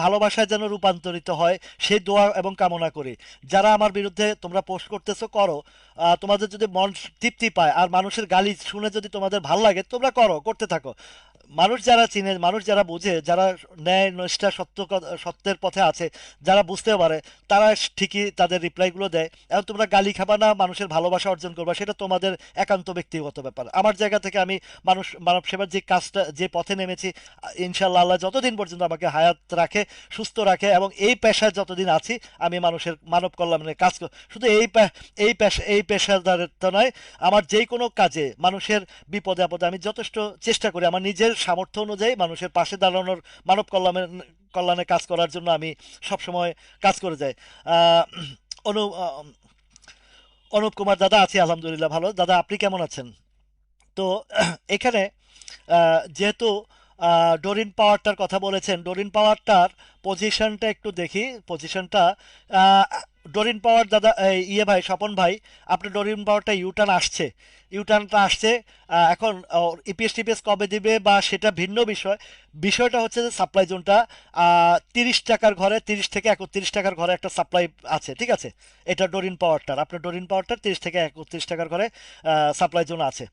ভালোবাসায় যেন রূপান্তরিত হয়, সেই দোয়া এবং কামনা করি। যারা আমার বিরুদ্ধে তোমরা পোস্ট করতেছো করো, তোমাদের যদি মন তৃপ্তি পায় আর মানুষের গালি শুনে যদি তোমাদের ভালো লাগে তোমরা করতে থাকো। মানুষ যারা চিনে, মানুষ যারা বুঝে, যারা ন্যায় নিষ্ঠা সত্যের পথে আছে, যারা বুঝতে পারে, তারা ঠিকই তাদের রিপ্লাইগুলো দেয়। এবং তোমরা গালি খাবা না, মানুষের ভালোবাসা অর্জন করবা, সেটা তোমাদের একান্ত ব্যক্তিগত ব্যাপার। আমার জায়গা থেকে আমি মানব সেবার যে কাজটা, যে পথে নেমেছি, ইনশাল্লাহ আল্লাহ যতদিন পর্যন্ত আমাকে হায়াত রাখে, সুস্থ রাখে, এবং এই পেশায় যতদিন আছি আমি মানুষের মানব কল্যাণের কাজ শুধু এই পেশাদারিত্ব নয়, আমার যেই কোনো কাজে মানুষের বিপদে আপদে আমি যথেষ্ট চেষ্টা করি আমার নিজের সামর্থ্য অনুযায়ী মানুষের পাশে দাঁড়ানোর, মানব কল্যাণে কাজ করার জন্য আমি সবসময় কাজ করে যাই। আহ, অনু আহ, অনুপ কুমার দাদা, আছি আলহামদুলিল্লাহ ভালো। দাদা আপনি কেমন আছেন? তো এখানে যেহেতু ডোরিন পাওয়ারটার কথা বলেছেন, ডোরিন পাওয়ারটার পজিশনটা একটু দেখি। পজিশনটা আহ, ডোরিন পাওয়ার দাদা, ইয়ে ভাই, স্বপন ভাই, আপনার ডোরিন পাওয়ারটা ইউটার্ন আসছে, ইউটার্নটা আসছে। এখন ইপিএস টিপিএস কবে দিবে বা সেটা ভিন্ন বিষয়। বিষয়টা হচ্ছে যে সাপ্লাই জোনটা 30 টাকার ঘরে, 30 থেকে 31 টাকার ঘরে একটা সাপ্লাই আছে, ঠিক আছে? এটা ডোরিন পাওয়ারটার, আপনার ডোরিন পাওয়ারটার 30 থেকে 31 টাকার ঘরে সাপ্লাই জোন আছে।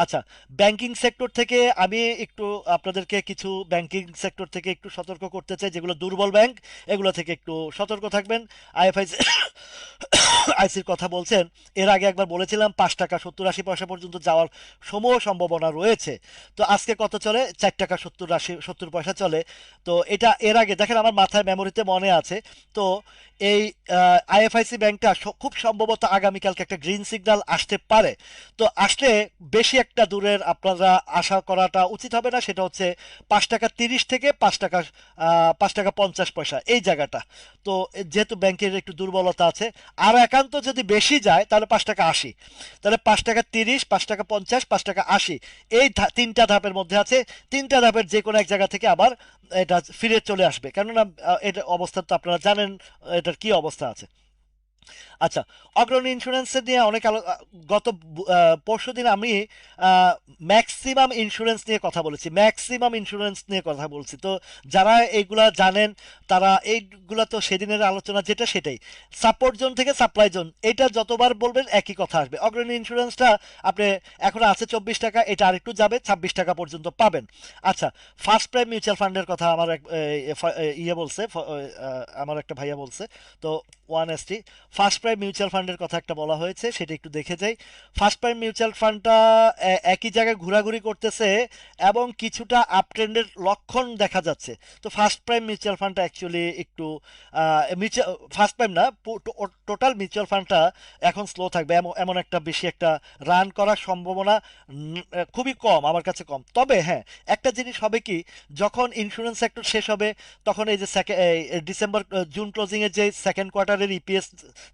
আচ্ছা, ব্যাংকিং সেক্টর থেকে আমি একটু আপনাদেরকে কিছু ব্যাংকিং সেক্টর থেকে একটু সতর্ক করতে চাই, যেগুলো দুর্বল ব্যাংক, এগুলো থেকে একটু সতর্ক থাকবেন। আইএফআইসি আইসির কথা বলছেন, এর আগে একবার বলেছিলাম 5 টাকা 70-80 পয়সা পর্যন্ত যাওয়ার সমূহ সম্ভাবনা রয়েছে। তো আজকে কত চলে? 4 টাকা 70-80-70 পয়সা চলে। তো এটা এর আগে দেখেন, আমার মাথায় মেমোরিতে মনে আছে। তো এই আইএফআইসি ব্যাংকটা খুব সম্ভবত আগামীকালকে একটা গ্রিন সিগন্যাল আসতে পারে। তো আসলে বেশি একটা দূরের আপনারা আশা করাটা উচিত হবে না, সেটা হচ্ছে 5 টাকা 30 থেকে 5 টাকা 5 টাকা 50 পয়সা এই জায়গাটা। তো যেহেতু ব্যাংকের একটু দুর্বলতা আছে, আর একান্ত যদি বেশি যায় তাহলে 5 টাকা 80, তাহলে 5 টাকা 30, 5 টাকা 50, 5 টাকা 80, এই তিনটা ধাপের মধ্যে আছে। তিনটা ধাপের যে কোনো এক জায়গা থেকে আবার এটা ফিরে চলে আসবে, কেননা এটা অবস্থা তো আপনারা জানেন এটার কি অবস্থা আছে। আচ্ছা, অগ্রণী ইন্স্যুরেন্সের নিয়ে অনেক গত পরশুদিন আমি ম্যাক্সিমাম ইন্স্যুরেন্স নিয়ে কথা বলেছি, ম্যাক্সিমাম ইন্স্যুরেন্স নিয়ে কথা বলছি। তো যারা এইগুলা জানেন তারা এইগুলা, তো সেদিনের আলোচনা যেটা সেটাই, সাপোর্ট জোন থেকে সাপ্লাই জোন, এটা যতবার বলবেন একই কথা আসবে। অগ্রণী ইন্স্যুরেন্সটা আপনি এখন আছে 24 টাকা, এটা আরেকটু যাবে 26 টাকা পর্যন্ত পাবেন। আচ্ছা, ফার্স্ট প্রাইম মিউচুয়াল ফান্ডের কথা আমার এক ইয়ে বলছে, আমার একটা ভাইয়া বলছে। তো 1ST ফার্স্ট প্রাইম মিউচুয়াল ফান্ডের কথা একটা বলা হয়েছে, সেটা একটু দেখে যাই। ফার্স্ট প্রাইম মিউচুয়াল ফান্ডটা একই জায়গায় ঘোরাঘুরি করতেছে এবং কিছুটা আপ ট্রেন্ডের লক্ষণ দেখা যাচ্ছে। তো ফার্স্ট প্রাইম মিউচুয়াল ফান্ডটা অ্যাকচুয়ালি একটু ফার্স্ট প্রাইম না, টোটাল মিউচুয়াল ফান্ডটা এখন স্লো থাকবে, এমন এমন একটা বেশি একটা রান করার সম্ভাবনা খুবই কম, আমার কাছে কম। তবে হ্যাঁ, একটা জিনিস হবে কি, যখন ইন্স্যুরেন্স সেক্টর শেষ হবে তখন এই যে ডিসেম্বর জুন ক্লোজিং এর যে সেকেন্ড কোয়ার্টারের ইপিএস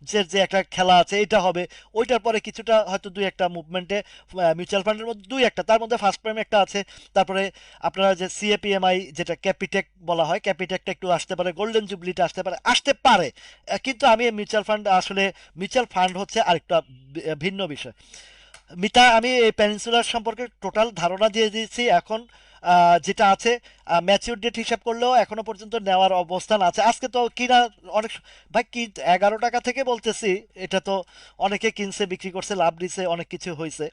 যে যে একটা খেলা আছে এটা হবে, ওইটার পরে কিছুটা হয়তো দুই একটা মুভমেন্টে মিউচুয়াল ফান্ডের মধ্যে দুই একটা, তার মধ্যে ফার্স্ট প্রাইম একটা আছে, তারপরে আপনারা যে সিএপিএমআই যেটা ক্যাপিটেক বলা হয়, ক্যাপিটেকটা একটু আসতে পারে, গোল্ডেন জুবলিটা আসতে পারে, আসতে পারে। কিন্তু আমি মিউচুয়াল ফান্ড আসলে, মিউচুয়াল ফান্ড হচ্ছে আরেকটা ভিন্ন বিষয়। মিতা, আমি এই পেনিনসুলার সম্পর্কে টোটাল ধারণা দিয়ে দিয়েছি। এখন যেটা আছে, ম্যাচিউর ডেট হিসাব করলেও এখনো পর্যন্ত নেওয়ার অবস্থান আছে। আজকে তো কিনা অনেক ভাই কি 11 টাকা থেকে বলতেছি, এটা তো অনেকে কিনছে বিক্রি করছে লাভ দিছে অনেক কিছু হয়েছে।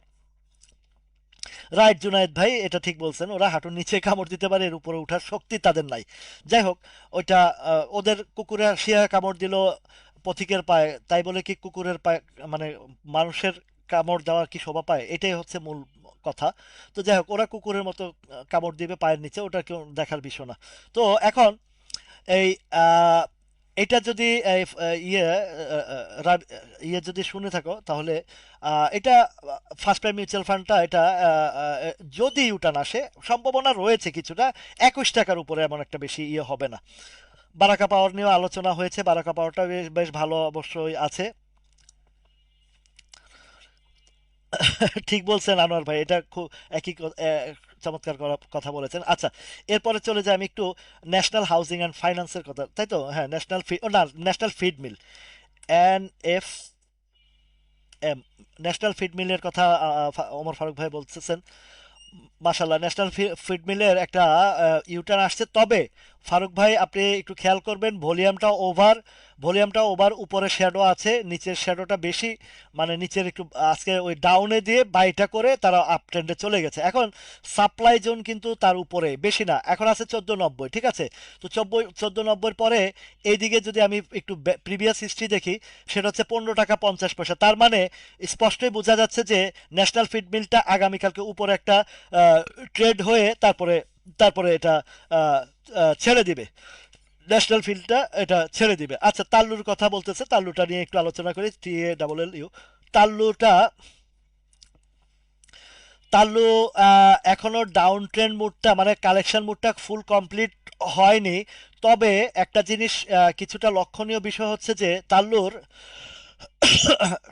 রাইট জুনায়েদ ভাই, এটা ঠিক বলছেন, ওরা হাঁটুর নিচে কামড় দিতে পারে, এর উপরে ওঠার শক্তি তাদের নাই। যাই হোক, ওইটা ওদের কুকুরে শিয়া কামড় দিল পথিকের পায়, তাই বলে কি কুকুরের পায়ে মানে মানুষের কামড় দেওয়ার কি শোভা পায়? এটাই হচ্ছে মূল কথা। তো যাই হোক, ওরা কুকুরের মতো কামড় দিবে পায়ের নিচে, ওটা কেউ দেখার বিষয় না। তো এখন এই এটা যদি ইয়ে যদি শুনে থাকো তাহলে এটা ফার্স্ট প্রাইম মিউচুয়াল ফান্ডটা এটা যদি ইউটার্ন আসে, সম্ভাবনা রয়েছে কিছুটা, 21 টাকার উপরে এমন একটা বেশি ইয়ে হবে না। বারাকা পাওয়ার নিয়েও আলোচনা হয়েছে, বারাকা পাওয়ারটা বেশ বেশ ভালো অবশ্যই আছে। ঠিক বলছেন আনোয়ার ভাই, এটা খুব একই চমৎকার কথা বলেছেন। আচ্ছা, এরপরে চলে যাই আমি একটু ন্যাশনাল হাউজিং অ্যান্ড ফাইন্যান্সের কথা, তাই তো? হ্যাঁ, ন্যাশনাল ফি ও না, national feed mill, N M, national feed মিলের কথা ওমর ফারুক ভাই বলতেছেন। মাশাল্লাহ, ন্যাশনাল ফিড মিলের একটা ইউটার্ন আসছে, তবে ফারুক ভাই আপনি একটু খেয়াল করবেন, ভলিউমটা ওভার, উপরে শ্যাডো আছে, নিচের শ্যাডোটা বেশি, মানে নিচের একটু আজকে ওই ডাউনে দিয়ে বাইটা করে তারা আপ ট্রেন্ডে চলে গেছে। এখন সাপ্লাই জোন কিন্তু তার উপরে বেশি না, এখন আছে 1490, ঠিক আছে? তো 1490 পরে এইদিকে যদি আমি একটু প্রিভিয়াস হিস্ট্রি দেখি, সেটা হচ্ছে 15 টাকা 50 পয়সা। তার মানে স্পষ্টই বোঝা যাচ্ছে যে ন্যাশনাল ফিড মিলটা আগামীকালকে উপরে একটা ট্রেড হয়ে তারপরে তারপরে এটা আহ, ছেড়ে দিবে, ন্যাশনাল ফিল্ডটা এটা ছেড়ে দিবে। আচ্ছা, তাল্লুর কথা বলতেছে, তাল্লুটা নিয়ে একটু আলোচনা করি। TALLU তাল্লুটা, তাল্লু এখনো ডাউন ট্রেন্ড মুডটা মানে কালেকশন মুডটা ফুল কমপ্লিট হয়নি। তবে একটা জিনিস কিছুটা লক্ষণীয় বিষয় হচ্ছে যে তাল্লুর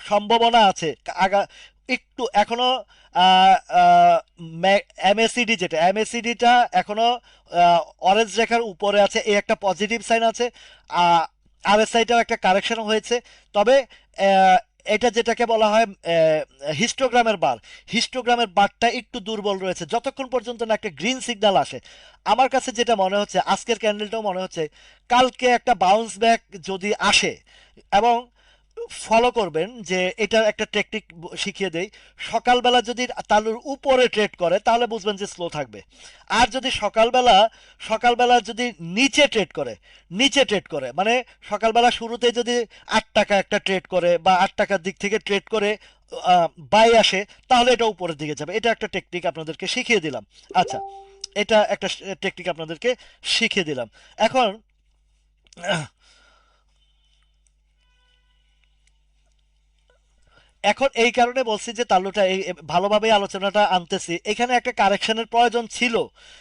সম্ভাবনা আছে আগা একটু এখনো এমএসিডি, যেটা এমএসিডিটা এখনো অরেঞ্জ রেখার উপরে আছে, এই একটা পজিটিভ সাইন আছে। আরএসআইটাও একটা কারেকশন হয়েছে। তবে আহ, এটা যেটাকে বলা হয় হিস্টোগ্রামের বার, হিস্টোগ্রামের বারটা একটু দুর্বল রয়েছে যতক্ষণ পর্যন্ত না একটা গ্রিন সিগন্যাল আসে। আমার কাছে যেটা মনে হচ্ছে, আজকের ক্যান্ডেলটাও মনে হচ্ছে কালকে একটা বাউন্স ব্যাক যদি আসে, এবং ফলো করবেন যে এটার একটা টেকনিক শিখিয়ে দেই। সকালবেলা যদি তালুর উপরে ট্রেড করে তাহলে বুঝবেন যে স্লো থাকবে। আর যদি সকালবেলা যদি নিচে ট্রেড করে মানে সকালবেলা শুরুতে যদি 8 টাকা একটা ট্রেড করে বা 8 টাকার দিক থেকে ট্রেড করে বাই আসে, তাহলে এটা উপরের দিকে যাবে। এটা একটা টেকনিক আপনাদেরকে শিখিয়ে দিলাম। আচ্ছা, এটা একটা টেকনিক আপনাদেরকে শিখিয়ে দিলাম। এখন এখন এই কারণে বলছি যে তাল্লুটা ভালোভাবে আলোচনাটা আনতেছি, এখানে একটা কারেকশনের প্রয়োজন ছিল।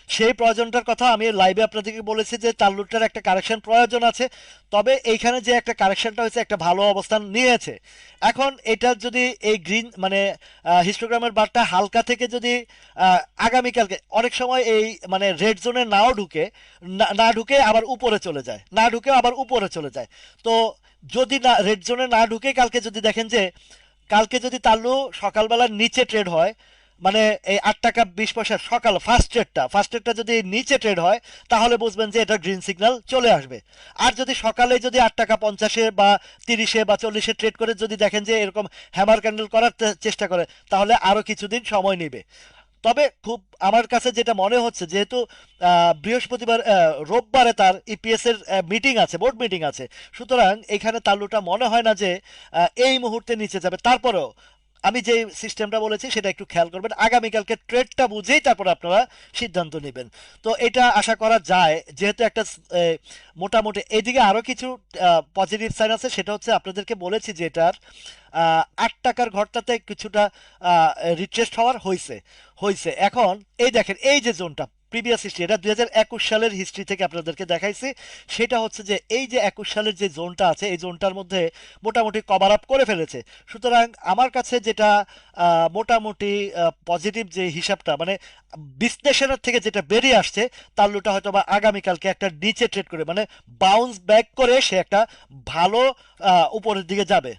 সেই প্রয়োজনটার কথা আমি লাইভে আপনাদেরকে বলেছি যে তাল্লুটার একটা কারেকশন প্রয়োজন আছে। তবে এইখানে যে একটা কারেকশনটা হয়েছে, একটা ভালো অবস্থান নিয়েছে। এখন এটা যদি এই গ্রিন মানে হিস্টোগ্রামের বারটা হালকা থেকে যদি আগামীকালকে অনেক সময় এই মানে রেড জোনে না ঢুকে আবার উপরে চলে যায়, না ঢুকে আবার উপরে চলে যায়। তো যদি না রেড জোনে না ঢুকে কালকে যদি তাল্লু সকালবেলার নিচে ট্রেড হয়, মানে এই 8 টাকা 20 পয়সা সকাল ফার্স্ট ট্রেডটা যদি নিচে ট্রেড হয়, তাহলে বুঝবেন যে এটা গ্রিন সিগন্যাল চলে আসবে। আর যদি সকালে যদি 8 টাকা 50-এ বা 30-এ বা 40-এ ট্রেড করে যদি দেখেন যে এরকম হ্যামার ক্যান্ডেল করার চেষ্টা করে, তাহলে আরো কিছুদিন সময় নেবে। তবে খুব আমার কাছে যেটা মনে হচ্ছে, যেহেতু রোববারে তার ইপিএস এর মিটিং আছে, বোর্ড মিটিং আছে, সুতরাং এখানে তাল্লুটা মনে হয় না যে এই মুহূর্তে নিচে যাবে। তারপরেও আমি যে সিস্টেমটা বলেছি সেটা একটু খেয়াল করবেন, আগামীকালকে ট্রেডটা বুঝেই তারপর আপনারা সিদ্ধান্ত নেবেন। তো এটা আশা করা যায়, যেহেতু একটা মোটামুটি এদিকে আরো কিছু পজিটিভ সাইন আছে, সেটা হচ্ছে আপনাদেরকে বলেছি যে এটার 8 টাকার ঘরটাতে কিছুটা রিট্রেস্ট হওয়ার হয়েছে। এখন এই দেখেন, এই যে জোনটা প্রিভিয়াস হিস্ট্রি, এটা 2021 সালের হিস্ট্রি থেকে আপনাদেরকে দেখাইছি। সেটা হচ্ছে যে এই যে 21 সালের যে জোনটা আছে এই জোনটার মধ্যে মোটামুটি কভার আপ করে ফেলেছে। সুতরাং আমার কাছে যেটা মোটামুটি পজিটিভ যে হিসাবটা, মানে বিশ্লেষণের থেকে যেটা বেরিয়ে আসছে, তাল্লুটা হয়তো বা আগামীকালকে একটা নিচে ট্রেড করে, মানে বাউন্স ব্যাক করে সে একটা ভালো উপরের দিকে যাবে।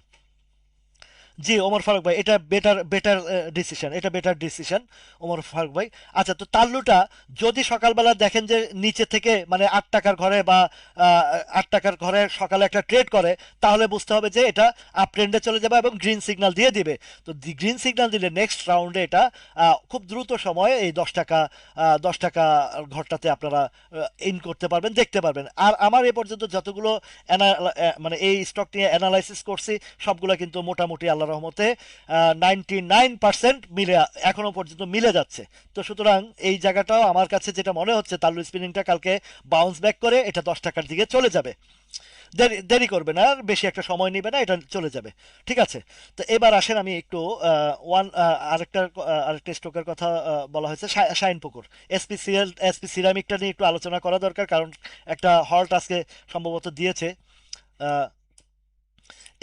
জি ওমর ফারুক ভাই, এটা বেটার বেটার ডিসিশন, এটা বেটার ডিসিশন ওমর ফারুক ভাই। আচ্ছা, তো তাল্লুটা যদি সকালবেলা দেখেন যে নিচে থেকে মানে 8 টাকার ঘরে বা 8 টাকার ঘরে সকালে একটা ট্রেড করে, তাহলে বুঝতে হবে যে এটা আপ ট্রেন্ডে চলে যাবে এবং গ্রিন সিগন্যাল দিয়ে দিবে। তো গ্রিন সিগন্যাল দিলে নেক্সট রাউন্ডে এটা খুব দ্রুত সময়ে এই 10 টাকা 10 টাকা ঘরটাতে আপনারা ইন করতে পারবেন, দেখতে পারবেন। আর আমার এ পর্যন্ত যতগুলো মানে এই স্টক নিয়ে অ্যানালাইসিস করছি সবগুলো কিন্তু মোটামুটি আল্লাহ রহমতে 99% মিলে এখনো পর্যন্ত মিলে যাচ্ছে। তো সুতরাং এই জায়গাটাও আমার কাছে যেটা মনে হচ্ছে, তাল্লু স্পিনিংটা কালকে বাউন্স ব্যাক করে এটা 10 টাকার দিকে চলে যাবে। দেরি দেরি করবে না, আর বেশি একটা সময় নেবে না, এটা চলে যাবে। ঠিক আছে। তো এবার আসেন আমি একটু আরেকটা স্টকের কথা বলা হয়েছে, শাইন পুকুর। এসপি সিরামিকটা নিয়ে একটু আলোচনা করা দরকার, কারণ একটা হল্ট আজকে সম্ভবত দিয়েছে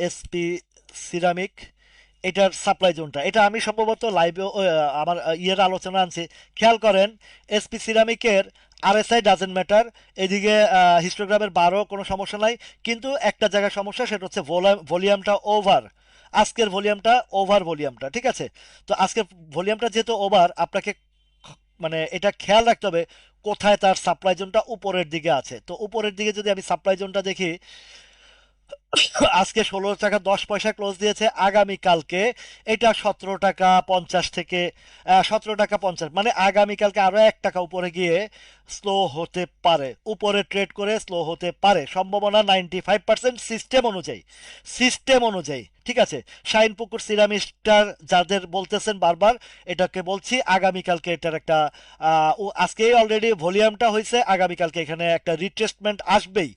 এসপি সিরামিক। এটার সাপ্লাই জোনটা, এটা আমি সম্ভবত লাইভে আমার ইয়ের আলোচনা আনছি। খেয়াল করেন, এসপি সিরামিকের আরএসআই ডাজেন্ট ম্যাটার, এদিকে হিস্টোগ্রামের 12 কোনো সমস্যা নাই, কিন্তু একটা জায়গায় সমস্যা, সেটা হচ্ছে ভলিউমটা ওভার। আজকের ভলিউমটা ওভার, ভলিউমটা ঠিক আছে। তো আজকের ভলিউমটা যেহেতু ওভার, আপনাকে মানে এটা খেয়াল রাখতে হবে কোথায় তার সাপ্লাই জোনটা উপরের দিকে আছে। তো উপরের দিকে যদি আমি সাপ্লাই জোনটা দেখি, আজকে 16 টাকা 10 পয়সা ক্লোজ দিয়েছে। আগামী কালকে এটা 17 টাকা 50 থেকে 17 টাকা 50, মানে আগামী কালকে আরো 1 টাকা উপরে গিয়ে স্লো হতে পারে, উপরে ট্রেড করে স্লো হতে পারে, সম্ভাবনা 95% সিস্টেম অনুযায়ী। সিস্টেম অনুযায়ী ঠিক আছে। শাইন পুকুর সিরামিস্টার যাদের বলতেছেন বারবার, এটাকে বলছি আগামীকালকে এটার একটা আজকে অলরেডি ভলিউমটা হয়েছে, আগামীকালকে এখানে একটা রিট্রেসমেন্ট আসবেই।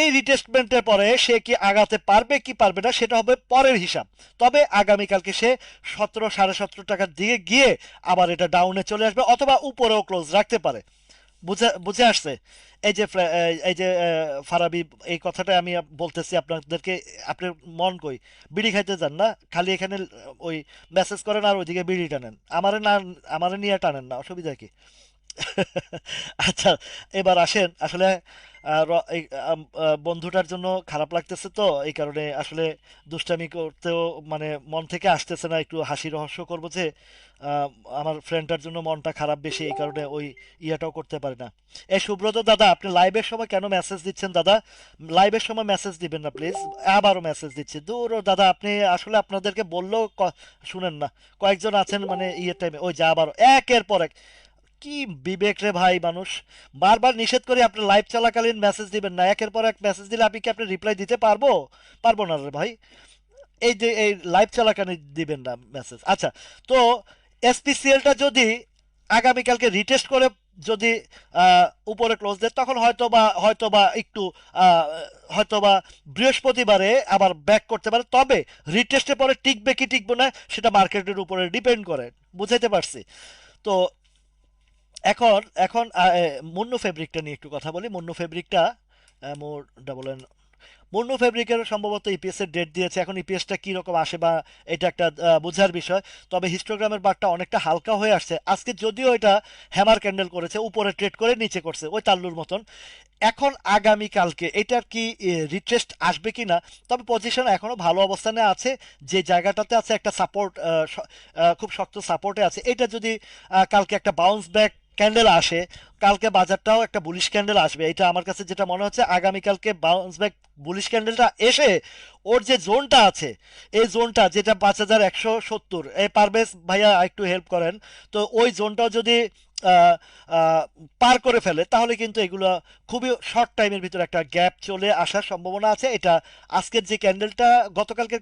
এই রিটেস্টমেন্টের পরে সে কি আগাতে পারবে কি পারবে না সেটা হবে পরের হিসাব। তবে আগামীকালকে সে 17 সাড়ে 17 টাকার দিকে গিয়ে আবার এটা ডাউনে চলে আসবে, অথবা উপরেও ক্লোজ রাখতে পারে। বুঝে বুঝে আসছে? এই যে ফারাবি, এই কথাটা আমি বলতেছি আপনাদেরকে। আপনি মন কই, বিড়ি খাইতে যান না, খালি এখানে ওই মেসেজ করেন আর ওইদিকে বিড়ি টানেন, আমারে না, আমারে নিয়ে টানেন না, অসুবিধা কি? আচ্ছা, এবার আসেন আসলে এই বন্ধুটার জন্য খারাপ লাগতেছে, তো এই কারণে আসলে দুষ্টামি করতেও মানে মন থেকে আসতেছে না, একটু হাসি রহস্য করবো যে আহ, আমার ফ্রেন্ডটার জন্য মনটা খারাপ বেশি, এই কারণে ওই ইয়াটাও করতে পারি না। এই সুব্রত দাদা, আপনি লাইভের সময় কেন মেসেজ দিচ্ছেন দাদা? লাইভের সময় মেসেজ দিবেন না প্লিজ। আবারও মেসেজ দিচ্ছি, দূর ও দাদা, আপনি আসলে আপনাদেরকে বললেও শুনেন না। কয়েকজন আছেন মানে ইয়ে টাইমে ওই যা আবারও একের পর এক, কি বিবেক রে ভাই মানুষ! বারবার নিষেধ করি আপনি লাইভ চলাকালীন মেসেজ দিবেন না, একের পর এক মেসেজ দিলে আমি কি আপনি রিপ্লাই দিতে পারবো? পারবো না রে ভাই। এই যে এই লাইভ চলাকালীন দিবেন না মেসেজ। আচ্ছা, তো এসপিসিএলটা যদি আগামীকালকে রিটেস্ট করে যদি উপরে ক্লোজ দেয়, তখন হয়তো বা একটু আহ, হয়তো বা বৃহস্পতিবারে আবার ব্যাক করতে পারে। তবে রিটেস্টের পরে টিকবে কি টিকবে না সেটা মার্কেটের উপরে ডিপেন্ড করে। বুঝাইতে পারছি? তো এখন এখন মুন্নু ফেব্রিকটা নিয়ে একটু কথা বলি। মুন্নু ফেব্রিকটা মোর ডাবল এন, মুন্নু ফেব্রিকের সম্ভবত ইপিএস এর ডেট দিয়েছে, এখন ইপিএসটা কি রকম আসে বা এটা একটা বোঝার বিষয়। তবে হিস্টোগ্রামের বারটা অনেকটা হালকা হয়ে আসছে আজকে, যদিও এটা হ্যামার ক্যান্ডেল করেছে, উপরে ট্রেড করে নিচে করছে ওই তাল্লুর মতন। এখন আগামী কালকে এটার কি রিট্রেস্ট আসবে কি না? তবে পজিশন এখনো ভালো অবস্থানে আছে, যে জায়গাটাতে আছে একটা সাপোর্ট, খুব শক্ত সাপোর্টে আছে। এটা যদি কালকে একটা বাউন্স ব্যাক ক্যান্ডেল আসে, কালকে বাজারটাও একটা বুলিশ ক্যান্ডেল আসবে, এটা আমার কাছে যেটা মনে হচ্ছে। আগামীকালকে বাউন্স ব্যাক বুলিশ ক্যান্ডেলটা এসে ওর যে জোনটা আছে, এই জোনটা যেটা 5170, এই পারভেজ ভাইয়া একটু হেল্প করেন। তো ওই জোনটাও যদি আহ, আহ, পার করে ফেলে, তাহলে কিন্তু এগুলো খুবই শর্ট টাইমের ভিতরে একটা গ্যাপ চলে আসার সম্ভাবনা আছে। এটা আজকের যে ক্যান্ডেলটা, গতকালকের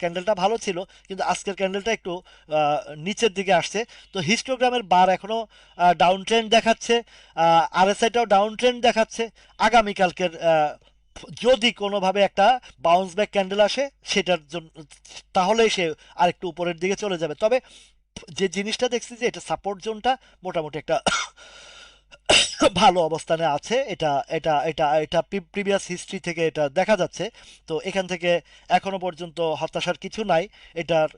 ক্যান্ডেলটা ভালো ছিল, কিন্তু আজকের ক্যান্ডেলটা একটু আহ, নিচের দিকে আসছে। তো হিস্টোগ্রামের বার এখনো ডাউন ট্রেন্ড দেখাচ্ছে, আরএসআইটাও ডাউন ট্রেন্ড দেখাচ্ছে। আগামীকালকের যদি কোনোভাবে একটা বাউন্স ব্যাক ক্যান্ডেল আসে সেটার জন্য, তাহলে সে আরেকটু উপরের দিকে চলে যাবে। তবে যে জিনিসটা দেখছি যে এটা সাপোর্ট জোনটা মোটামুটি একটা ভালো অবস্থানে আছে। এটা এটা এটা এটা প্রিভিয়াস হিস্ট্রি থেকে এটা দেখা যাচ্ছে। তো এখান থেকে এখনো পর্যন্ত হতাশার কিছু নাই। এটার